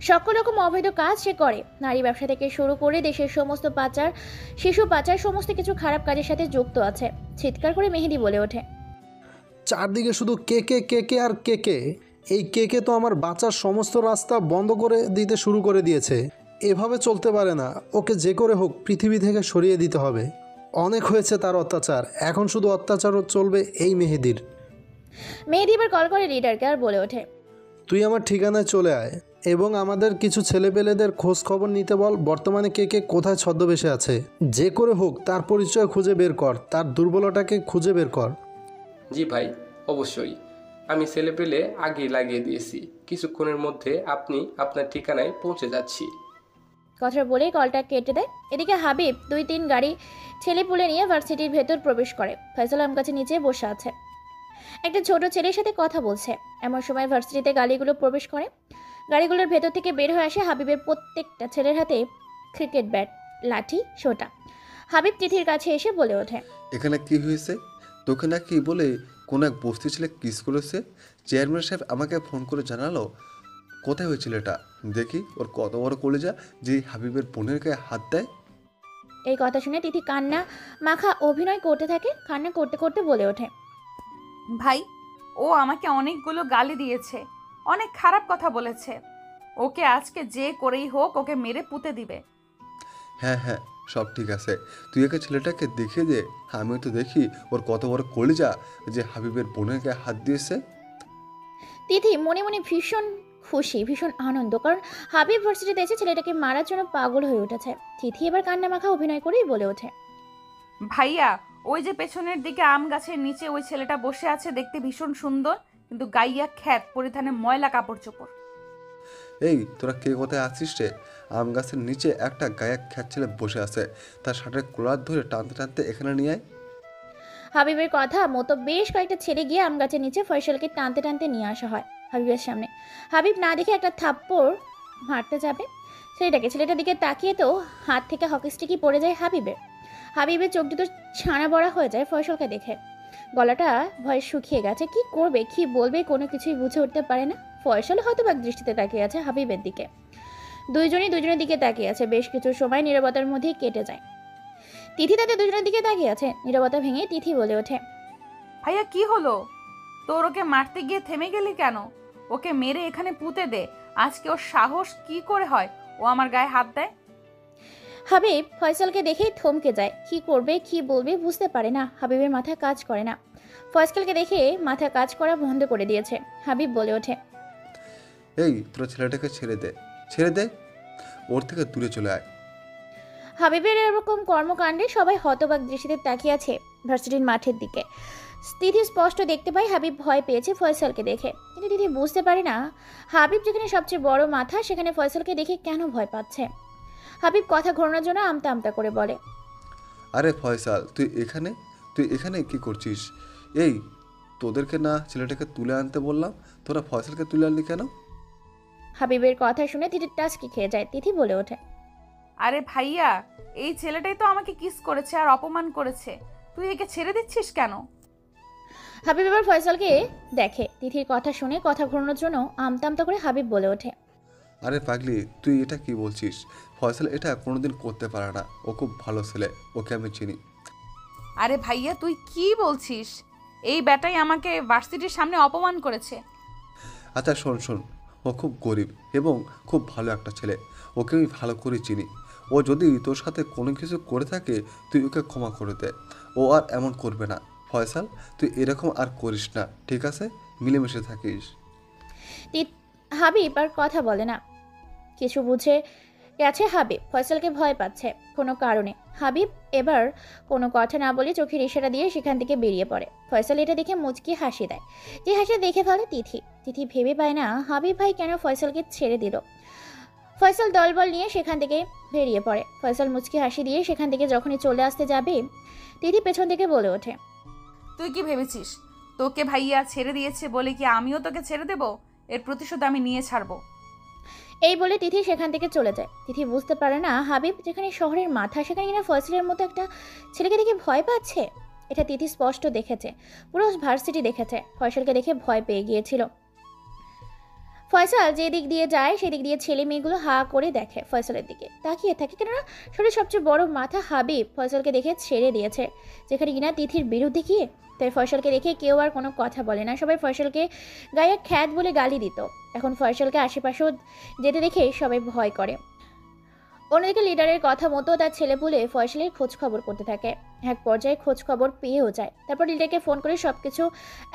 সকল রকম অবৈধ কাজ সে করে। নারী ব্যবসা থেকে শুরু করে দেশের সমস্ত পাচার, শিশু পাচার, সমস্ত কিছু খারাপ কাজের সাথে যুক্ত আছে। চিৎকার করে মেহেদি বলে ওঠে, চারদিকে শুধু কে আর কে। এই কে তো আমার বাঁচার সমস্ত রাস্তা বন্ধ করে দিতে শুরু করে দিয়েছে। এভাবে চলতে পারে না, ওকে যে করে হোক পৃথিবী থেকে সরিয়ে দিতে হবে। অনেক হয়েছে তার অত্যাচার, এখন শুধু অত্যাচারও চলবে এই মেহেদির। মেহেদি এবার কল করে লিডারকে আর বলে ওঠে, তুই আমার ঠিকানায় চলে আয় এবং আমাদের কিছু ছেলেপেলেদের খোঁজ খবর নিতে বল। বর্তমানে কে কোথায় ছদ্মবেশে আছে, যে করে হোক তার পরিচয় খুঁজে বের কর, তার দুর্বলতাকে খুঁজে বের কর। জি ভাই, অবশ্যই। আমি ছেলেপেলে আগে লাগিয়ে দিয়েছি, কিছুক্ষণের মধ্যে আপনি আপনার ঠিকানায় পৌঁছে যাচ্ছি। কথা বলেই কলটা কেটে দেয়। এদিকে হাবিব 2-3 গাড়ি ছেলে পুলে নিয়ে ভার্সিটির ভেতর প্রবেশ করে। ফয়সাল আম গাছের নিচে বসে আছে, একটা ছোট ছেলের সাথে কথা বলছে। এমন সময় ভার্সিটিতে গাড়িগুলো প্রবেশ করে। গাড়িগুলোর ভেতর থেকে বের হয়ে আসে হাবিবের প্রত্যেকটা ছেলের হাতে ক্রিকেট ব্যাট, লাঠি, সোটা। হাবিব তিথির কাছে এসে বলে ওঠে, এখানে কি হয়েছে? তোকে নাকি বলে কোন এক বস্তি ছেলে কিস করেছে? চেয়ারম্যান সাহেব আমাকে ফোন করে জানালো। কোথায় হয়েছিল এটা? দেখি ওর কত বড় কলেজা যে হাবিবের বোনের গায়ে হাত দেয়। এই কথা শুনে তিথি কান্না মাখা অভিনয় করতে থাকে। কান্না করতে করতে বলে ওঠে, ভাই, ও আমাকে অনেকগুলো গালি দিয়েছে, অনেক খারাপ কথা বলেছে। ওকে আজকে যে করেই হোক ওকে মেরে পুঁতে দিবে। হ্যাঁ, সব ঠিক আছে, তুই একে ছেলেটাকে দেখে দে। আমিও তো দেখি ওর কত বড় কলেজা যে হাবিবের বোনের গায়ে হাত দিয়েছে। তিথি মনে মনে ভীষণ খুশি, ভীষণ আনন্দ, কারণ হাবিব ভার্সিটিতে এসে ছেলেটাকে মারার জন্য পাগল হয়ে উঠেছে। তিথি এবার কান্না মাখা অভিনয় করেই বলে ওঠে, ভাইয়া, ওই যে পেছনের দিকে আম গাছের নিচে ওই ছেলেটা বসে আছে, দেখতে ভীষণ সুন্দর, কিন্তু গাইয়া খ্যাত, পরিধানে ময়লা কাপড় চোপড়। এই তোরা কে কোথায় আছিস রে? আম গাছের নিচে একটা গায়ক খ্যাত ছেলে বসে আছে, তার শার্টের কলার ধরে টানতে টানতে এখানে নিয়ে আয়। হাবিবের কথা মতো বেশ কয়েকটা ছেলে গিয়ে আম গাছের নিচে ফয়সালকে টানতে টানতে নিয়ে আসা হয় হাবিবের সামনে। হাবিব না দেখে একটা থাপ্পড় মারতে যাবে ছেলেটার দিকে তাকিয়ে তো হাত থেকে হকি স্টিকই পড়ে যায় হাবিবের চোখ দুটো ছানা বড়া হয়ে যায় ফয়সালকে দেখে। গলাটা ভয়ে শুকিয়ে গেছে, কি করবে কি বলবে কোনো কিছুই বুঝে উঠতে পারে না। ফয়সাল হয়তো এক দৃষ্টিতে তাকিয়ে আছে হাবিবের দিকে। দুজনের দিকে তাকিয়ে আছে। বেশ কিছু সময় নীরবতার মধ্যেই কেটে যায়। তিথি তাদের দুজনের দিকে তাকিয়ে আছে। নীরবতা ভেঙে তিথি বলে ওঠে, ভাইয়া কি হলো তোর? ওকে মারতে গিয়ে থেমে গেলি কেন? ওকে মেরে এখানে পুঁতে দে। আজকে ওর সাহস কি করে হয় ও আমার গায়ে হাত দেয়? হাবিব ফয়সালকে দেখেই থমকে যায়। কি করবে কি বলবে বুঝতে পারে না। হাবিবের মাথায় কাজ করে না। ফয়সালকে দেখে মাথায় কাজ করা বন্ধ করে দিয়েছে। হাবিব বলে ওঠে, এই তোরা ছেলেটাকে ছেড়ে দে, ওর থেকে দূরে চলে আয়। হাবিবের এরকম কর্মকাণ্ডে সবাই হতবাক দৃষ্টিতে তাকিয়ে আছে। ভার্সিটির মাঠের দিকে। তিথি স্পষ্ট দেখতে পায় হাবিব ভয় পেয়েছে ফয়সালকে দেখে, কিন্তু তিথি বুঝতে পারে না হাবিব যেখানে সবচেয়ে বড় মাথা সেখানে ফয়সালকে দেখে কেন ভয় পাচ্ছে। হাবিব কথা ঘোরানোর জন্য আমতা আমতা করে বলে, আরে ফয়সাল, তুই এখানে কি করছিস? এই, তোদেরকে না ছেলেটাকে তুলে আনতে বললাম, তোরা ফয়সালকে তুলে আনলি কেন? হাবিবের কথা শুনে তিথির টাস্কি খেয়ে যায়। তিথি বলে ওঠে, আরে ভাইয়া, এই ছেলেটাই তো আমাকে কিস করেছে আর অপমান করেছে, তুই একে ছেড়ে দিচ্ছিস কেন? হাবিব এবার ফয়সালকে দেখে। তিথির কথা শুনে কথা ঘোরানোর জন্য আমতা আমতা করে হাবিব বলে ওঠে, আরে পাগলি, তুই এটা কি বলছিস? ফয়সাল এটা কোনোদিন করতে পারে না, ও খুব ভালো ছেলে, ওকে আমি চিনি। আরে ভাইয়া, তুই কি বলছিস? এই ব্যাটাই আমাকে ভার্সিটির সামনে অপমান করেছে। আচ্ছা শোন, ও খুব গরিব এবং খুব ভালো একটা ছেলে, ওকে আমি ভালো করে চিনি। ও যদি তোর সাথে কোনো কিছু করে থাকে তুই ওকে ক্ষমা করে দে, ও আর এমন করবে না। ফয়সাল, তুই এরকম আর করিস না, ঠিক আছে? মিলেমিশে থাকিস। হাবিব আর কথা বলে না। কিছু বুঝে গেছে হাবিব ফয়সালকে ভয় পাচ্ছে কোনো কারণে। হাবিব এবার কোনো কথা না বলে চোখের ইশারা দিয়ে সেখান থেকে বেরিয়ে পড়ে। ফয়সাল এটা দেখে মুচকি হাসি দেয়, যে হাসি দেখে ফেলে তিথি ভেবে পায় না হাবিব ভাই কেন ফয়সালকে ছেড়ে দিল। ফয়সাল দলবল নিয়ে সেখান থেকে বেরিয়ে পড়ে। ফয়সাল মুচকি হাসি দিয়ে সেখান থেকে যখনই চলে আসতে যাবে, তিথি পেছন থেকে বলে ওঠে, তুই কি ভেবেছিস তোকে ভাইয়া ছেড়ে দিয়েছে বলে কি আমিও তোকে ছেড়ে দেব? এর প্রতিশোধ আমি নিয়ে ছাড়বো। এই বলে তিথি সেখান থেকে চলে যায়। তিথি বুঝতে পারে না হাবিব যেখানে শহরের মাথা সেখানে কিনা ফয়সালের মতো একটা ছেলেকে দেখে ভয় পাচ্ছে। এটা তিথি স্পষ্ট দেখেছে, পুরো ভার্সিটি দেখেছে। ফয়সালকে দেখে ভয় পেয়ে গিয়েছিল। ফয়সাল যে দিক দিয়ে যায় সেদিক দিয়ে ছেলে মেয়েগুলো হা করে দেখে ফয়সালের দিকে তাকিয়ে থাকে, কেননা শহরের সবচেয়ে বড় মাথা হাবিব ফয়সালকে দেখে ছেড়ে দিয়েছে, যেখানে কিনা তিথির বিরুদ্ধে গিয়ে। তাই ফয়সালকে দেখে কেউ আর কোনো কথা বলে না, সবাই ফয়সালকে গায়ে খ্যাত বলে গালি দিত। এখন ফয়সালকে আশেপাশেও যেতে দেখে সবাই ভয় করে। অন্যদিকে লিডারের কথা মতো তার ছেলে বলে ফয়সালের খোঁজ খবর করতে থাকে। এক পর্যায়ে খোঁজ খবর পেয়েও যায়। তারপর লিডারকে ফোন করে সবকিছু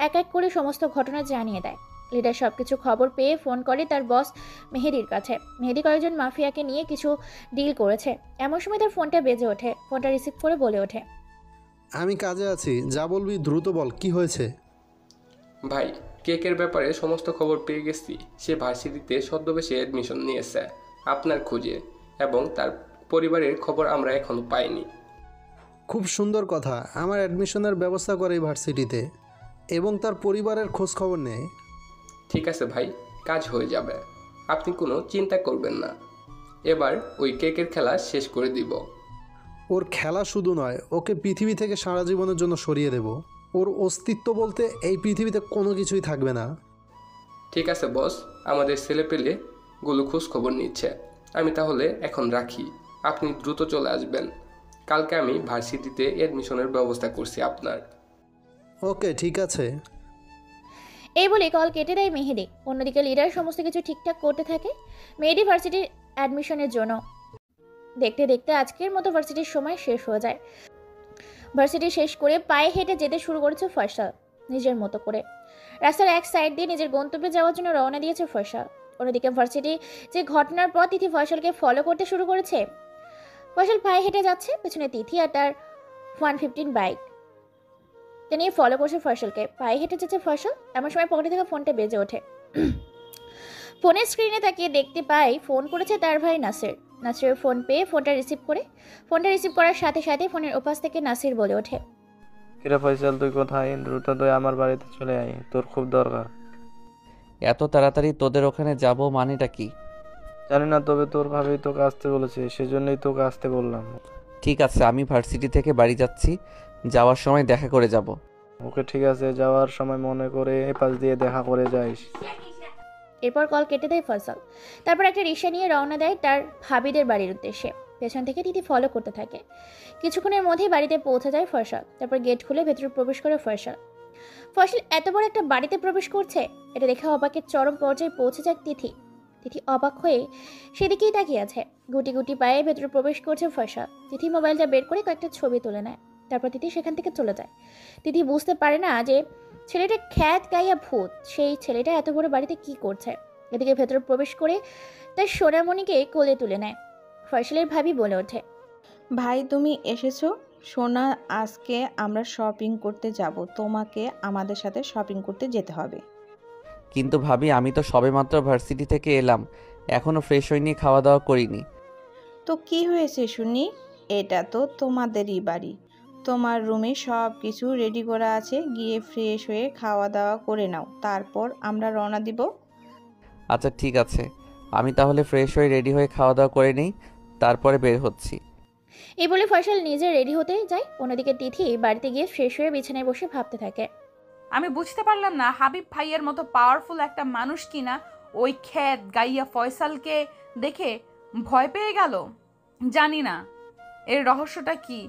এক এক করে সমস্ত ঘটনা জানিয়ে দেয়। লিডার সবকিছু খবর পেয়ে ফোন করে তার বস মেহেদির কাছে। মেহেদি কয়েকজন মাফিয়াকে নিয়ে কিছু ডিল করেছে। এমন সময় তার ফোনটা বেজে ওঠে। ফোনটা রিসিভ করে বলে ওঠে, আমি কাজে আছি, যা বলবি দ্রুত বল, কি হয়েছে? ভাই, কেকের ব্যাপারে সমস্ত খবর পেয়ে গেছি। সে ভার্সিটিতে ছদ্মবেশে অ্যাডমিশন নিয়েছে আপনার খোঁজে, এবং তার পরিবারের খবর আমরা এখনো পাইনি। খুব সুন্দর কথা, আমার অ্যাডমিশনের ব্যবস্থা করে এই ভার্সিটিতে এবং তার পরিবারের খোঁজ খবর নেয়। ঠিক আছে ভাই, কাজ হয়ে যাবে, আপনি কোনো চিন্তা করবেন না। এবার ওই কেকের খেলা শেষ করে দিব। ওর খেলা শুধু নয়, ওকে পৃথিবী থেকে সারা জীবনের জন্য সরিয়ে দেব। ওর অস্তিত্ব বলতে এই পৃথিবীতে কোনো কিছুই থাকবে না। ঠিক আছে বস, আমাদের ছেলেপেলে গুলো খোঁজ খবর নিচ্ছে। আমি তাহলে এখন রাখি, আপনি দ্রুত চলে আসবেন। কালকে আমি ভার্সিটিতে অ্যাডমিশনের ব্যবস্থা করছি আপনার। ওকে, ঠিক আছে। এই বলে কল কেটে দেয় মেহেদি। অন্যদিকে লিডার সমস্ত কিছু ঠিকঠাক করতে থাকে মেহেদি ভার্সিটির অ্যাডমিশনের জন্য। দেখতে দেখতে আজকের মতো ভার্সিটির সময় শেষ হয়ে যায়। ভার্সিটি শেষ করে পায়ে হেঁটে যেতে শুরু করেছে ফয়সাল নিজের মতো করে। রাস্তার এক সাইড দিয়ে নিজের গন্তব্যে যাওয়ার জন্য রওনা দিয়েছে ফয়সাল। অন্যদিকে ভার্সিটি যে ঘটনার পর তিথি ফয়সালকে ফলো করতে শুরু করেছে। ফয়সাল পায়ে হেঁটে যাচ্ছে, পেছনে তিথি আর তার 115 বাইক নিয়ে ফলো করছে ফয়সালকে। পায়ে হেঁটে যাচ্ছে ফয়সাল, এমন সময় পকেটে থেকে ফোনটা বেজে ওঠে। ফোনের স্ক্রিনে তাকিয়ে দেখতে পাই ফোন করেছে তার ভাই নাসির। নাসিরের ফোন পেয়ে ফোনটা রিসিভ করার সাথে সাথে ফোনের ওপাশ থেকে নাসির বলে ওঠে, কিরে ফয়সাল, তুই কোথায়? দ্রুত তুই আমার বাড়িতে চলে আয়, তোর খুব দরকার। এত তাড়াতাড়ি তোদের ওখানে যাব মানেটা কি? জানি না, তবে তোর ভাবেই তোকে আসতে বলেছে, সেজন্যই তোকে আসতে বললাম। ঠিক আছে, আমি ভার্সিটি থেকে বাড়ি যাচ্ছি, যাওয়ার সময় দেখা করে যাব। ওকে ঠিক আছে, যাওয়ার সময় মনে করে এপাশ দিয়ে দেখা করে যাইস। এরপর কল কেটে দেয় ফয়সাল। তারপর একটা রিক্সা নিয়ে রওনা দেয় তার ভাবিদের বাড়ির উদ্দেশ্যে। পেছন থেকে তিথি ফলো করতে থাকে। কিছুক্ষণের মধ্যেই বাড়িতে পৌঁছে যায় ফয়সাল। তারপর গেট খুলে ভেতরে প্রবেশ করে ফয়সাল এত বড় একটা বাড়িতে প্রবেশ করছে, এটা দেখে অবাকের চরম পর্যায়ে পৌঁছে যায় তিথি অবাক হয়ে সেদিকেই তাকিয়ে আছে। গুটি গুটি পায়ে ভেতরে প্রবেশ করছে ফয়সাল। তিথি মোবাইলটা বের করে কয়েকটা ছবি তুলে নেয়। তারপর তিথি সেখান থেকে চলে যায়। তিথি বুঝতে পারে না যে ছেলেটা খ্যাত গাইয়া ভূত, সেই ছেলেটা এত বড় বাড়িতে কি করছে। এদিকে ভেতরে প্রবেশ করে তার সোনামণিকে কোলে তুলে নেয়। ফয়সালের ভাবি বলে ওঠে, ভাই তুমি এসেছো, সোনা, আজকে আমরা শপিং করতে যাব, তোমাকে আমাদের সাথে শপিং করতে যেতে হবে। কিন্তু ভাবি আমি তো সবেমাত্র ভার্সিটি থেকে এলাম, এখনও ফ্রেশ হইনি, খাওয়া দাওয়া করিনি। তো কি হয়েছে শুনি? এটা তো তোমাদেরই বাড়ি, তোমার রুমে সব কিছু রেডি করা আছে, গিয়ে ফ্রেশ হয়ে খাওয়া দাওয়া করে নাও, তারপর আমরা রওনা দিব। আচ্ছা ঠিক আছে, আমি তাহলে ফ্রেশ হয়ে রেডি হয়ে খাওয়া দাওয়া করে নিই, তারপরে বের হচ্ছি। এই বলে ফয়সাল নিজে রেডি হতে যায়। অন্যদিকে তিথি বাড়িতে গিয়ে ফ্রেশ হয়ে বিছানায় বসে ভাবতে থাকে। আমি বুঝতে পারলাম না হাবিব ভাইয়ের মতো পাওয়ারফুল একটা মানুষ কিনা ওই খ্যাত গাইয়া ফয়সালকে দেখে ভয় পেয়ে গেল। জানি না এর রহস্যটা কি,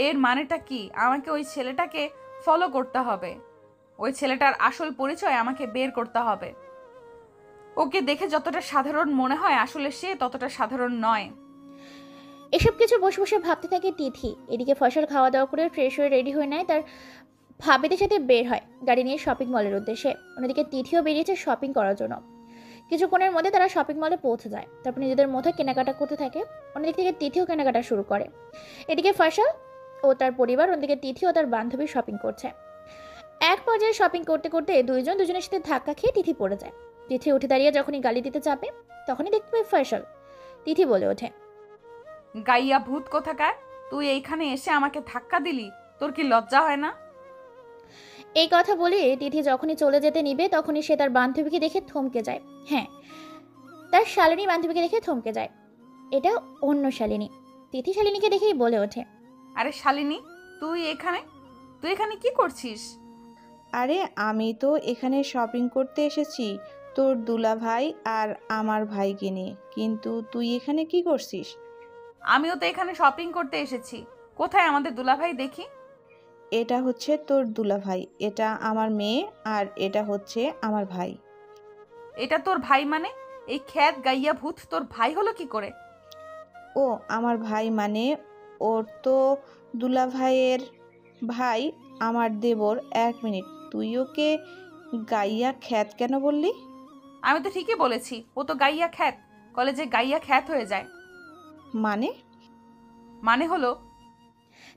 এর মানেটা কি। আমাকে ওই ছেলেটাকে ফলো করতে হবে, ওই ছেলেটার আসল পরিচয় আমাকে বের করতে হবে। ওকে দেখে যতটা সাধারণ মনে হয় আসলে সে ততটা সাধারণ নয়। এসব কিছু বসে বসে ভাবতে থাকে তিথি। এদিকে ফয়সাল খাওয়া দাওয়া করে ফ্রেশ হয়ে রেডি হয়ে নেয়, তার ভাবিদের সাথে বের হয় গাড়ি নিয়ে শপিং মলের উদ্দেশ্যে। অন্যদিকে তিথিও বেরিয়েছে শপিং করার জন্য। কিছুক্ষণের মধ্যে তারা শপিং মলে পৌঁছে যায়, তারপর নিজেদের মধ্যে কেনাকাটা করতে থাকে। অন্যদিক থেকে তিথিও কেনাকাটা শুরু করে। এদিকে ফয়সাল ও তার পরিবার, অন্যদিকে তিথি ও তার বান্ধবী শপিং করছে। এক পর্যায়ে শপিং করতে করতে দুইজন দুজনের সাথে ধাক্কা খেয়ে তিথি পড়ে যায়। তিথি উঠে দাঁড়িয়ে যখনই গালি দিতে চাপে তখনই দেখতে পায় ফয়সাল। তিথি বলে ওঠে, গাইয়া ভূত কোথাকার, তুই এইখানে এসে আমাকে ধাক্কা দিলি, তোর কি লজ্জা হয় না? এই কথা বলে তিথি যখনই চলে যেতে নিবে তখনই সে তার বান্ধবীকে দেখে থমকে যায়। হ্যাঁ, তার শালিনী বান্ধবীকে দেখে থমকে যায়। এটা অন্য শালিনী। তিথি শালিনীকে দেখেই বলে ওঠে, আরে শালিনী, তুই এখানে কি করছিস? আরে আমি তো এখানে শপিং করতে এসেছি তোর দুলা ভাই আর আমার ভাইকে নিয়ে, কিন্তু তুই এখানে কি করছিস? আমিও তো এখানে শপিং করতে এসেছি। কোথায় আমাদের দুলাভাই দেখি? এটা হচ্ছে তোর দুলা ভাই, এটা আমার মেয়ে, আর এটা হচ্ছে আমার ভাই। এটা তোর ভাই মানে? এই খ্যাত গাইয়া ভূত তোর ভাই হলো কি করে? ও আমার ভাই মানে ওর তো দুলা ভাইয়ের ভাই আমার দেবর। এক মিনিট, তুই ওকে গাইয়া খ্যাত কেন বললি? আমি তো ঠিকই বলেছি, ও তো গাইয়া খ্যাত, কলেজে গাইয়া খ্যাত হয়ে যায়। মানে হলো।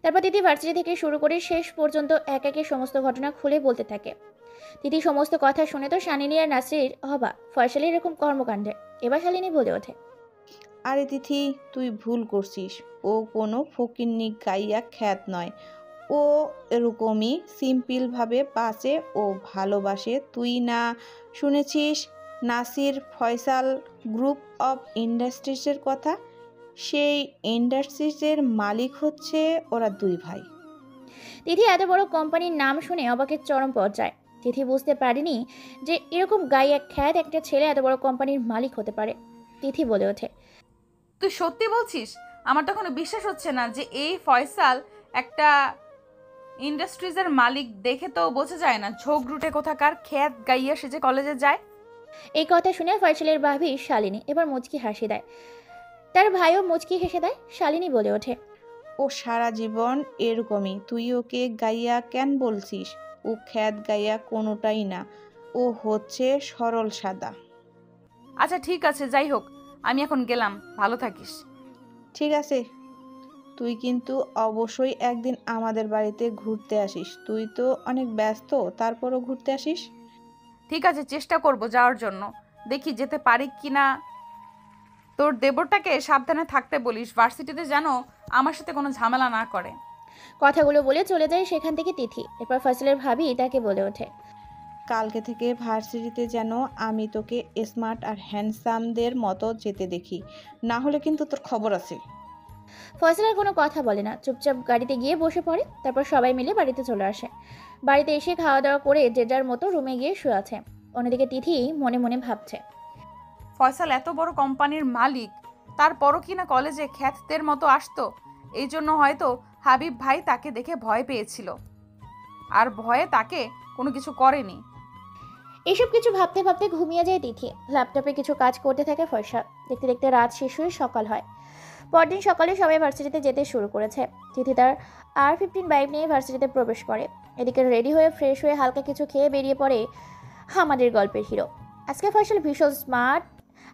তারপর তিথি ভার্সিটি থেকে শুরু করে শেষ পর্যন্ত এক একে সমস্ত ঘটনা খুলে বলতে থাকে। তিথি সমস্ত কথা শুনে তো শালিনী আর নাসির হবা ফয়সালের এরকম কর্মকাণ্ডে। এবার শালিনী বলে ওঠে, আরে তিথি, তুই ভুল করছিস, ও কোনো ফকিন্নি গাইয়া খ্যাত নয়। ও এরকমই সিম্পলভাবে বাঁচে, ও ভালোবাসে। তুই না শুনেছিস নাসির ফয়সাল গ্রুপ অফ ইন্ডাস্ট্রিজের কথা? সেই ইন্ডাস্ট্রিজের মালিক হচ্ছে ওরা দুই ভাই। তিথি এত বড় কোম্পানির নাম শুনে অবাকের চরম পর্যায়ে। তিথি বুঝতে পারেনি যে এরকম গাইয়া খ্যাত একটা ছেলে এত বড় কোম্পানির মালিক হতে পারে। তিথি বলে ওঠে, তুই সত্যি বলছিস? আমার তো কোনো বিশ্বাস হচ্ছে না যে এই ফয়সাল একটা ইন্ডাস্ট্রিজের মালিক। দেখে তো বোঝা যায় না, ঝোঁক রুটে কোথাকার খ্যাত গাইয়া সে যে কলেজে যায়। এই কথা শুনে ফয়সালের ভাবি শালিনী এবার মুচকি হাসি দেয়, তার ভাইও মুচকি হেসে দেয়। শালিনী বলে ওঠে, ও সারা জীবন এরকমই, তুই ওকে গাইয়া কেন বলছিস? ও খ্যাত গাইয়া কোনোটাই না, ও হচ্ছে সরল সাদা। আচ্ছা ঠিক আছে, যাই হোক, আমি এখন গেলাম, ভালো থাকিস। ঠিক আছে, তুই কিন্তু অবশ্যই একদিন আমাদের বাড়িতে ঘুরতে আসিস। তুই তো অনেক ব্যস্ত, তারপরও ঘুরতে আসিস। ঠিক আছে, চেষ্টা করব যাওয়ার জন্য, দেখি যেতে পারি কিনা। তোর দেবরটাকে সাবধানে থাকতে বলিস, ভার্সিটিতে যেন আমার সাথে কোনো ঝামেলা না করে। কথাগুলো বলে চলে যায় সেখান থেকে তিথি। এরপর ফয়সালের ভাবি তাকে বলে ওঠে, কালকে থেকে ভার্সিটিতে যেন আমি তোকে স্মার্ট আর হ্যান্ডসামদের মতো যেতে দেখি, না হলে কিন্তু তোর খবর আছে। ফয়সাল আর কোনো কথা বলে না, চুপচাপ গাড়িতে গিয়ে বসে পড়ে। তারপর সবাই মিলে বাড়িতে চলে আসে। বাড়িতে এসে খাওয়া দাওয়া করে যে যার মতো রুমে গিয়ে শুয়ে আছে। অন্যদিকে তিথি মনে মনে ভাবছে, ফয়সাল এত বড় কোম্পানির মালিক, তারপরও কিনা কলেজে খ্যাতদের মতো আসতো। এই জন্য হয়তো হাবিব ভাই তাকে দেখে ভয় পেয়েছিল, আর ভয়ে তাকে কোনো কিছু করেনি। এসব কিছু ভাবতে ভাবতে ঘুমিয়ে যায় তিথি। ল্যাপটপে কিছু কাজ করতে থাকে ফয়সাল। দেখতে দেখতে রাত শেষ হয়ে সকাল হয়। পরদিন সকালে সবাই ভার্সিটিতে যেতে শুরু করেছে। তিথি তার R15 বাইক নিয়ে ভার্সিটিতে প্রবেশ করে। এদিকে রেডি হয়ে ফ্রেশ হয়ে হালকা কিছু খেয়ে বেরিয়ে পড়ে আমাদের গল্পের হিরো। আজকে ফয়সাল ভীষণ স্মার্ট,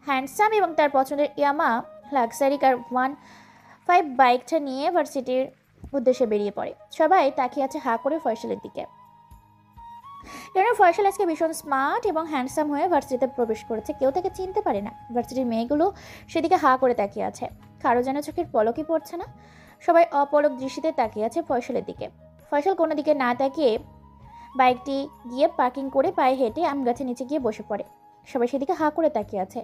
হ্যান্ডসাম এবং তার পছন্দের ইয়ামা লাক্সারি কার 15 বাইকটা নিয়ে ভার্সিটির উদ্দেশ্যে বেরিয়ে পড়ে। সবাই তাকিয়ে আছে হা করে ফয়সালের দিকে, কারণ ফয়সাল আজকে ভীষণ স্মার্ট এবং হ্যান্ডসাম হয়ে ভার্সিটিতে প্রবেশ করেছে। কেউ তাকে চিনতে পারে না। ভার্সিটির মেয়েগুলো সেদিকে হা করে তাকিয়ে আছে, কারো যেন চোখের পলকই পড়ছে না। সবাই অপলক দৃষ্টিতে তাকিয়ে আছে ফয়সালের দিকে। ফয়সাল কোনো দিকে না তাকিয়ে বাইকটি গিয়ে পার্কিং করে পায়ে হেঁটে আম গাছের নিচে গিয়ে বসে পড়ে। সবাই সেদিকে হা করে তাকিয়ে আছে।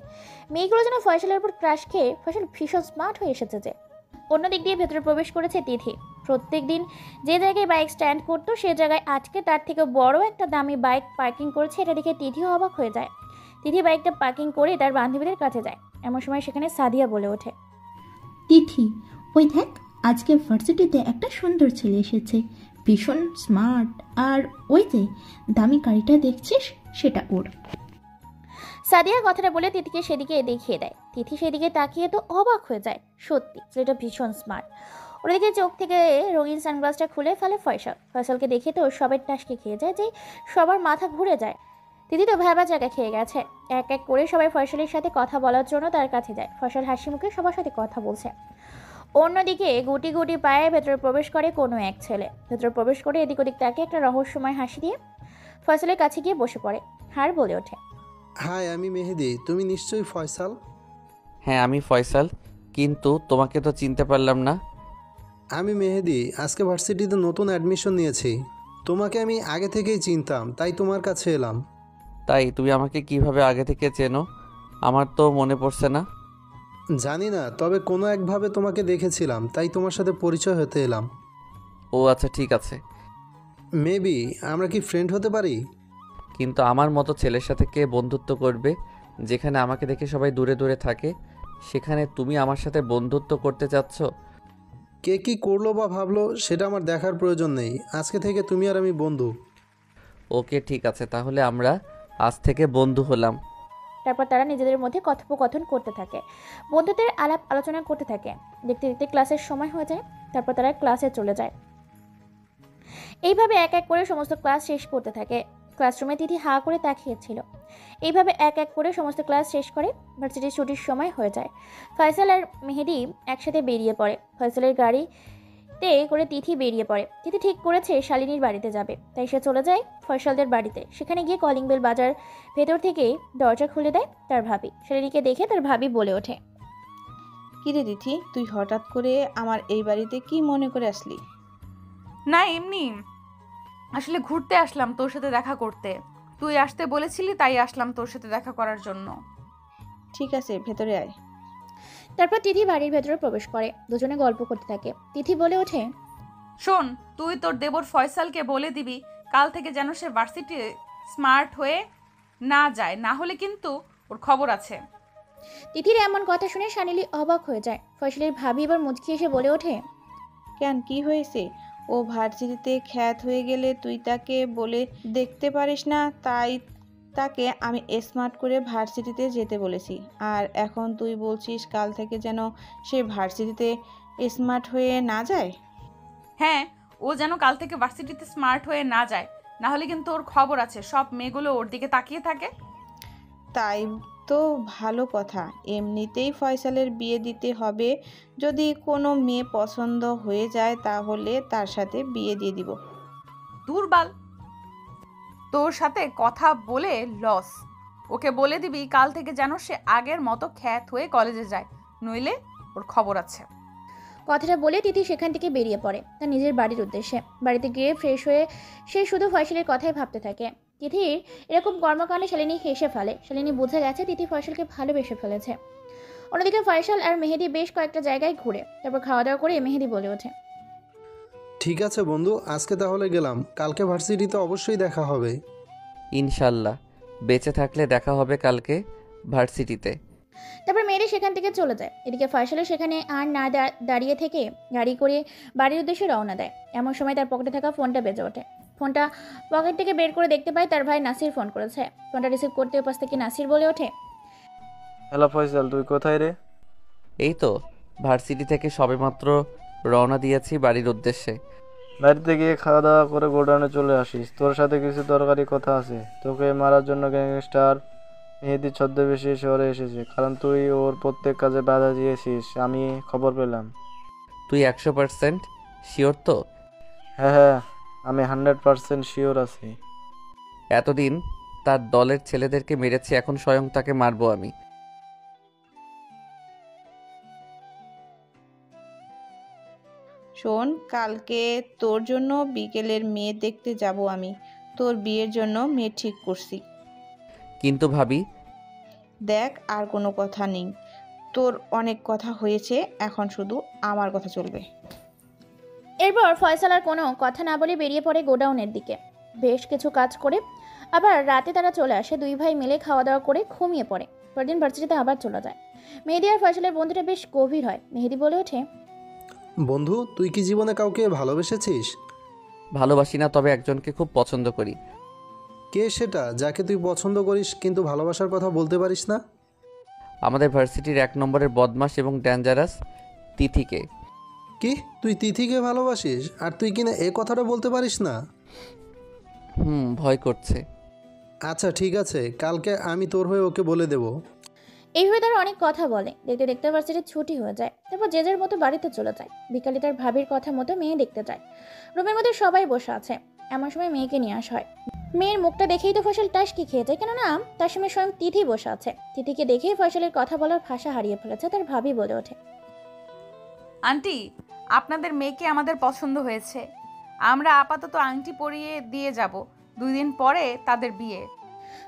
মেয়েগুলো যেন ফয়সালের উপর ক্রাশ খেয়ে ফয়সাল ভীষণ স্মার্ট হয়ে এসেছে যে। অন্যদিক দিয়ে ভেতরে প্রবেশ করেছে তিথি। প্রত্যেক দিন যে জায়গায় বাইক স্ট্যান্ড করতো সে জায়গায় আজকে তার থেকে বড় একটা দামি বাইক পার্কিং করেছে। এটা দেখে তিথিও অবাক হয়ে যায়। তিথি বাইকটা পার্কিং করে তার বান্ধবীদের কাছে যায়। এমন সময় সেখানে সাদিয়া বলে ওঠে, তিথি, ওই দেখ, আজকে ভার্সিটিতে একটা সুন্দর ছেলে এসেছে, ভীষণ স্মার্ট। আর ওই যে দামি গাড়িটা দেখছিস, সেটা ওর। সাদিয়া কথাটা বলে তিথিকে সেদিকে দেখিয়ে দেয়। তিথি সেদিকে তাকিয়ে তো অবাক হয়ে যায়। সত্যি ছেলেটা ভীষণ স্মার্ট। ওদিকে চোখ থেকে রঙিন সানগ্লাসটা খুলে ফেলে ফয়সাল। ফয়সালকে দেখে তো সবাই টাসকে খেয়ে যায়, যে সবার মাথা ঘুরে যায়। তিথি তো ভ্যাবা জায়গা খেয়ে গেছে। এক এক করে সবাই ফয়সালের সাথে কথা বলার জন্য তার কাছে যায়। ফয়সাল হাসি মুখে সবার সাথে কথা বলছে। অন্যদিকে গুটি গুটি পায়ে ভেতরে প্রবেশ করে কোনো এক ছেলে। ভেতরে প্রবেশ করে এদিক ওদিক তাকে একটা রহস্যময় হাসি দিয়ে ফয়সালের কাছে গিয়ে বসে পড়ে। আর বলে ওঠে, হাই, আমি মেহেদি। তুমি নিশ্চয়ই ফয়সাল? হ্যাঁ, আমি ফয়সাল, কিন্তু তোমাকে তো চিনতে পারলাম না। আমি মেহেদি। আজকে ভার্সিটিতে নতুন অ্যাডমিশন নিয়েছি। তোমাকে আমি আগে থেকেই চিনতাম, তাই তোমার কাছে এলাম। তাই তুমি আমাকে কিভাবে আগে থেকে চেনো? আমার তো মনে পড়ছে না। জানি না, তবে কোনো একভাবে তোমাকে দেখেছিলাম, তাই তোমার সাথে পরিচয় হতে এলাম। ও আচ্ছা, ঠিক আছে। মেবি আমরা কি ফ্রেন্ড হতে পারি? কিন্তু আমার মতো ছেলের সাথে কে বন্ধুত্ব করবে? যেখানে আমাকে দেখে সবাই দূরে দূরে থাকে, সেখানে তুমি আমার সাথে বন্ধুত্ব করতে চাচ্ছ? কে কি করলো বা ভাবলো সেটা আমার দেখার প্রয়োজন নেই। আজকে থেকে তুমি আর আমি বন্ধু। ওকে, ঠিক আছে, তাহলে আমরা আজ থেকে বন্ধু হলাম। তারপর তারা নিজেদের মধ্যে কথোপকথন করতে থাকে, বন্ধুদের আলাপ আলোচনা করতে থাকে। দেখতে দেখতে ক্লাসের সময় হয়ে যায়। তারপর তারা ক্লাসে চলে যায়। এইভাবে এক এক করে সমস্ত ক্লাস শেষ করতে থাকে। ক্লাসরুমে তিথি হা করে তাকিয়েছিল। এইভাবে এক এক করে সমস্ত ক্লাস শেষ করে ভার্সিটির ছুটির সময় হয়ে যায়। ফয়সাল আর মেহেদি একসাথে বেরিয়ে পড়ে। ফয়সালের গাড়িতে করে তিথি বেরিয়ে পড়ে। তিথি ঠিক করেছে শালিনীর বাড়িতে যাবে, তাই সে চলে যায় ফয়সালদের বাড়িতে। সেখানে গিয়ে কলিং বেল বাজার। ভেতর থেকে দরজা খুলে দেয় তার ভাবি। শালিনীকে দেখে তার ভাবি বলে ওঠে, কিরে তিথি, তুই হঠাৎ করে আমার এই বাড়িতে কি মনে করে আসলি? না, এমনি আসলে ঘুরতে আসলাম তোর সাথে দেখা করতে। তুই আসতে বলেছিলি তাই আসলাম তোর সাথে দেখা করার জন্য। ঠিক আছে, ভেতরে আয়। তারপর তিথি বাড়ির ভেতরে প্রবেশ করে। দুজনে গল্প করতে থাকে। তিথি বলে ওঠে, শোন, তুই তোর দেবর ফয়সালকে বলে দিবি কাল থেকে যেন সে ভার্সিটি স্মার্ট হয়ে না যায়, না হলে কিন্তু ওর খবর আছে। তিথির এমন কথা শুনে শানিলি অবাক হয়ে যায়। ফয়সালের ভাবি এবার মুচকি এসে বলে ওঠে, কেন, কি হয়েছে? ও ভার্সিটিতে খ্যাত হয়ে গেলে তুই তাকে বলে দেখতে পারিস না, তাই তাকে আমি স্মার্ট করে ভার্সিটিতে যেতে বলেছি। আর এখন তুই বলছিস কাল থেকে যেন সে ভার্সিটিতে স্মার্ট হয়ে না যায়? হ্যাঁ, ও যেন কাল থেকে ভার্সিটিতে স্মার্ট হয়ে না যায়, না হলে কিন্তু ওর খবর আছে। সব মেয়েগুলো ওর দিকে তাকিয়ে থাকে। তাই তো ভালো কথা। এমনিতেই ফয়সালের বিয়ে দিতে হবে। যদি কোনো মেয়ে পছন্দ হয়ে যায় তাহলে তার সাথে বিয়ে দিয়ে দিব। দুর্বল, তোর সাথে কথা বলে লস। ওকে বলে দিবি কাল থেকে যেন সে আগের মতো খ্যাত হয়ে কলেজে যায়, নইলে ওর খবর আছে। কথাটা বলে তিথি সেখান থেকে বেরিয়ে পড়ে তার নিজের বাড়ির উদ্দেশ্যে। বাড়িতে গিয়ে ফ্রেশ হয়ে সে শুধু ফয়সালের কথাই ভাবতে থাকে। তিথির এরকম কর্মকাণ্ডে শালিনী হেসে ফেলে। শালিনী বুঝে গেছে তিথি ফয়সালকে ভালোবেসে ফেলেছে। অন্যদিকে ফয়সাল আর মেহেদি বেশ কয়েকটা জায়গায় ঘুরে তারপর খাওয়া দাওয়া করে মেহেদি বলে ওঠে, ঠিক আছে বন্ধু, আজকে তাহলে গেলাম। কালকে ভার্সিটিতে অবশ্যই দেখা হবে। ইনশাল্লাহ, বেঁচে থাকলে দেখা হবে কালকে ভার্সিটিতে। তারপর মেয়েরা সেখান থেকে চলে যায়। এদিকে ফয়সালও সেখানে আর না দাঁড়িয়ে থেকে গাড়ি করে বাড়ির উদ্দেশ্যে রওনা দেয়। এমন সময় তার পকেটে থাকা ফোনটা বেজে ওঠে। ফোনটা পকেট থেকে বের করে দেখতে পায় তার ভাই নাসির ফোন করেছে। ফোনটা রিসিভ করতে উপাস থেকে নাসির বলে ওঠে, হ্যালো ফয়সাল, তুই কোথায় রে? এই তো ভার্সিটি থেকে সবেমাত্র রওনা দিয়েছি বাড়ির উদ্দেশ্যে। বাড়িতে গিয়ে খাওয়া দাওয়া করে গোডাউনে চলে আসিস। তোর সাথে কিছু দরকারি কথা আছে। তোকে মারার জন্য গ্যাংস্টার মেহেদি ছদ্মবেশে শহরে এসেছে, কারণ তুই ওর প্রত্যেক কাজে বাধা দিয়েছিস। আমি খবর পেলাম। তুই 100% শিওর তো? হ্যাঁ হ্যাঁ, আমি 100% শিওর আছি। এতদিন তার দলের ছেলেদেরকে মেরেছে, এখন স্বয়ং তাকে মারবো আমি। শোন, কালকে তোর জন্য বিকেলের মেয়ে দেখতে যাব আমি। তোর বিয়ের জন্য মেয়ে ঠিক করছি। কিন্তু ভাবি, দেখ, আর কোনো কথা নেই। তোর অনেক কথা হয়েছে, এখন শুধু আমার কথা চলবে। এরপর ফয়সাল আর কোনো কথা না বলে বেরিয়ে পড়ে গোডাউনের দিকে। বেশ কিছু কাজ করে আবার রাতে তারা চলে আসে। দুই ভাই মিলে খাওয়া দাওয়া করে ঘুমিয়ে পড়ে। পরদিন ভার্সিটিতে আবার চলে যায়। মেহেদি আর ফয়সালের বন্ধুটা বেশ গভীর হয়। মেহেদি বলে ওঠে, বন্ধু, তুই কি জীবনে কাউকে ভালোবেসেছিস? ভালোবাসি না, তবে একজনকে খুব পছন্দ করি। কে সেটা যাকে তুই পছন্দ করিস কিন্তু ভালোবাসার কথা বলতে পারিস না? আমাদের ভার্সিটির 1 নম্বরের বদমাশ এবং ডেঞ্জারাস তিথিকে। কি, তুই তিথিকে ভালোবাসিস আর তুই কিনা এ কথাটা বলতে পারিস না? ভয় করছে। আচ্ছা ঠিক আছে, কালকে আমি তোর হয়ে ওকে বলে দেব। এইভাবে তারা অনেক কথা বলে। দেখতে দেখতে ভার্সিটির ছুটি হয়ে যায়। তারপর যে যার মতো বাড়িতে চলে যায়। বিকালে তার ভাবির কথা মতো মেয়ে দেখতে যায়। রুমের মধ্যে সবাই বসে আছে। এমন সময় মেয়েকে নিয়ে আসা হয়। মেয়ের মুখটা দেখেই তো ফয়সাল টাসকি খেয়ে যায়, কেননা তার সামনে স্বয়ং তিথি বসে আছে। তিথিকে দেখেই ফয়সালের কথা বলার ভাষা হারিয়ে ফেলেছে। তার ভাবি বলে ওঠে, আন্টি, আপনাদের মেয়েকে আমাদের পছন্দ হয়েছে। আমরা আপাতত আংটি পরিয়ে দিয়ে যাব, 2 দিন পরে তাদের বিয়ে।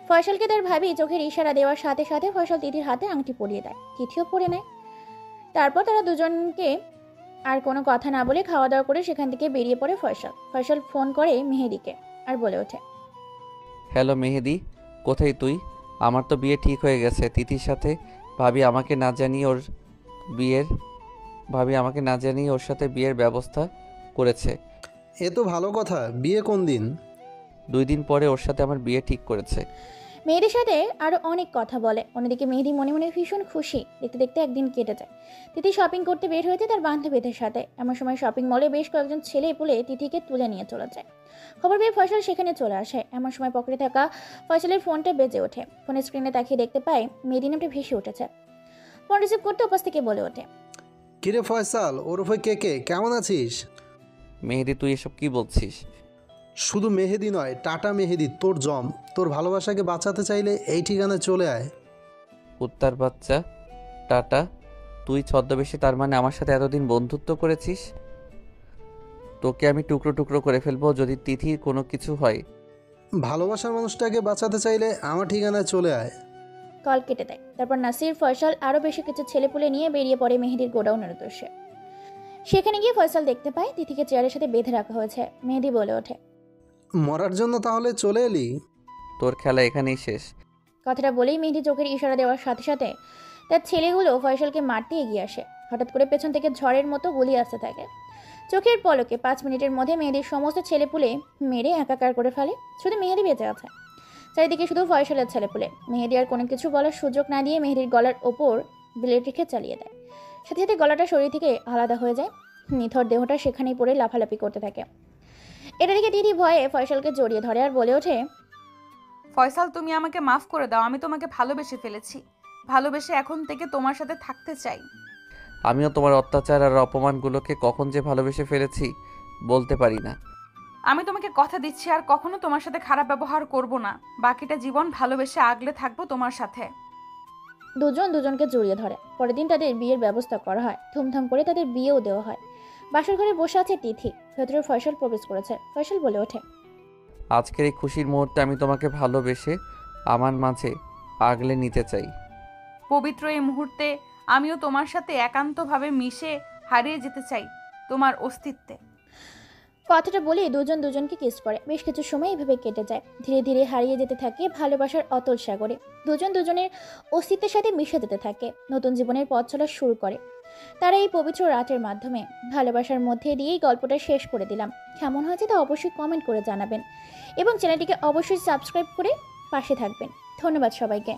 ফয়সালকে তার ভাবি চোখের ইশারা দেওয়ার সাথে সাথে ফয়সাল তিথির হাতে আংটি পরিয়ে দেয়। তিথিও পরে নেয়। তারপর তারা দুজনকে আর কোনো কথা না বলে খাওয়া দাওয়া করে সেখান থেকে বেরিয়ে পড়ে ফয়সাল। ফয়সাল ফোন করে মেহেদিকে আর বলে ওঠে, হ্যালো মেহেদি, কোথায় তুই? আমার তো বিয়ে ঠিক হয়ে গেছে তিথির সাথে। ভাবি আমাকে না জানিয়ে ওর সাথে বিয়ের ব্যবস্থা করেছে। এ তো ভালো কথা। বিয়ে কোন দিন? 2 দিন পরে ওর সাথে আমার বিয়ে ঠিক করেছে। মেহেদির সাথে আরো অনেক কথা বলে। অন্যদিকে মেহেদি মনে মনে ভীষণ খুশি। দেখতে দেখতে একদিন কেটে যায়। তিথি শপিং করতে বের হয়েছে তার বান্ধবীদের সাথে। এমন সময় শপিং মলে বেশ কয়েকজন ছেলে পুলে তিথিকে তুলে নিয়ে চলে যায়। খবর পেয়ে ফয়সাল সেখানে চলে আসে। এমন সময় পকেটে থাকা ফয়সালের ফোনটা বেজে ওঠে। ফোনের স্ক্রিনে তাকিয়ে দেখতে পায় মেহেদি নামটা ভেসে উঠেছে। ফোন রিসিভ করতে উপাস থেকে বলে ওঠে, কিরে ফয়সাল, ওরফে কে কে, কেমন আছিস? মেহেদি, তুই এসব কি বলছিস? শুধু মেহেদি নয়, টাটা মেহেদি, তোর জম। তোর ভালোবাসাকে বাঁচাতে চাইলে এই ঠিকানায় চলে আয়। কুত্তার বাচ্চা, টাটা। তুই ছদ্মবেশে তার মানে আমার সাথে এতদিন বন্ধুত্ব করেছিস? তোকে আমি টুকরো টুকরো করে ফেলবো যদি তিথির কোনো কিছু হয়। ভালোবাসার মানুষটাকে বাঁচাতে চাইলে আমার ঠিকানায় চলে আয়। কল কেটে দেয়। তারপর নাসির, ফয়সাল আরও বেশি কিছু ছেলেপুলে নিয়ে বেরিয়ে পড়ে মেহেদির গোডাউনের উদ্দেশ্যে। সেখানে গিয়ে ফয়সাল দেখতে পায় তিথিকে চেয়ারের সাথে বেঁধে রাখা হয়েছে। মেহেদি বলে ওঠে, মরার জন্য তাহলে চলে এলি? তোর খেলা এখানেই শেষ। কথাটা বলেই মেহেদি চোখের ইশারা দেওয়ার সাথে সাথে তার ছেলেগুলো ফয়সালকে মারতে এগিয়ে আসে। হঠাৎ করে পেছন থেকে ঝড়ের মতো গুলি আসতে থাকে। চোখের পলকে 5 মিনিটের মধ্যে মেহেদির সমস্ত ছেলেপুলে মেরে একাকার করে ফেলে। শুধু মেহেদি বেঁচে আছে। চারিদিকে শুধু ফয়সালের ছেলেপুলে। মেহেদি আর কোনো কিছু বলার সুযোগ না দিয়ে মেহেদির গলার ওপর ব্লেড রেখে চালিয়ে দেয়। সাথে সাথে গলাটা শরীর থেকে আলাদা হয়ে যায়। নিথর দেহটা সেখানেই পড়ে লাফালাফি করতে থাকে। এটা দেখে দিদি ভয়ে ফয়সালকে জড়িয়ে ধরে আর বলে ওঠে, ফয়সাল, তুমি আমাকে মাফ করে দাও। আমি তোমাকে ভালোবেসে ফেলেছি। ভালোবেসে এখন থেকে তোমার সাথে থাকতে চাই। আমিও তোমার অত্যাচার আর অপমানগুলোকে কখন যে ভালোবেসে ফেলেছি বলতে পারি না। আমি তোমাকে কথা দিচ্ছি আর কখনো তোমার সাথে খারাপ ব্যবহার করব না। বাকিটা জীবন ভালোবেসে আগলে থাকবো তোমার সাথে। দুজন দুজনকে জড়িয়ে ধরে। পরের দিন তাদের বিয়ের ব্যবস্থা করা হয়। ধুমধাম করে তাদের বিয়েও দেওয়া হয়। বাসর ঘরে বসে আছে তিথি। ভেতরে ফয়সাল প্রবেশ করেছে। ফয়সাল বলে ওঠে, আজকের এই খুশির মুহূর্তে আমি তোমাকে ভালোবেসে আমার মাঝে আগলে নিতে চাই। পবিত্র এই মুহূর্তে আমিও তোমার সাথে একান্তভাবে মিশে হারিয়ে যেতে চাই তোমার অস্তিত্বে। কথাটা বলে দুজন দুজনকে কিস করে। বেশ কিছু সময় এভাবে কেটে যায়। ধীরে ধীরে হারিয়ে যেতে থাকে ভালোবাসার অতল সাগরে। দুজন দুজনের অস্তিত্বের সাথে মিশে যেতে থাকে। নতুন জীবনের পথ চলা শুরু করে তারা এই পবিত্র রাতের মাধ্যমে। ভালোবাসার মধ্যে দিয়েই গল্পটা শেষ করে দিলাম। কেমন হয়েছে তা অবশ্যই কমেন্ট করে জানাবেন এবং চ্যানেলটিকে অবশ্যই সাবস্ক্রাইব করে পাশে থাকবেন। ধন্যবাদ সবাইকে।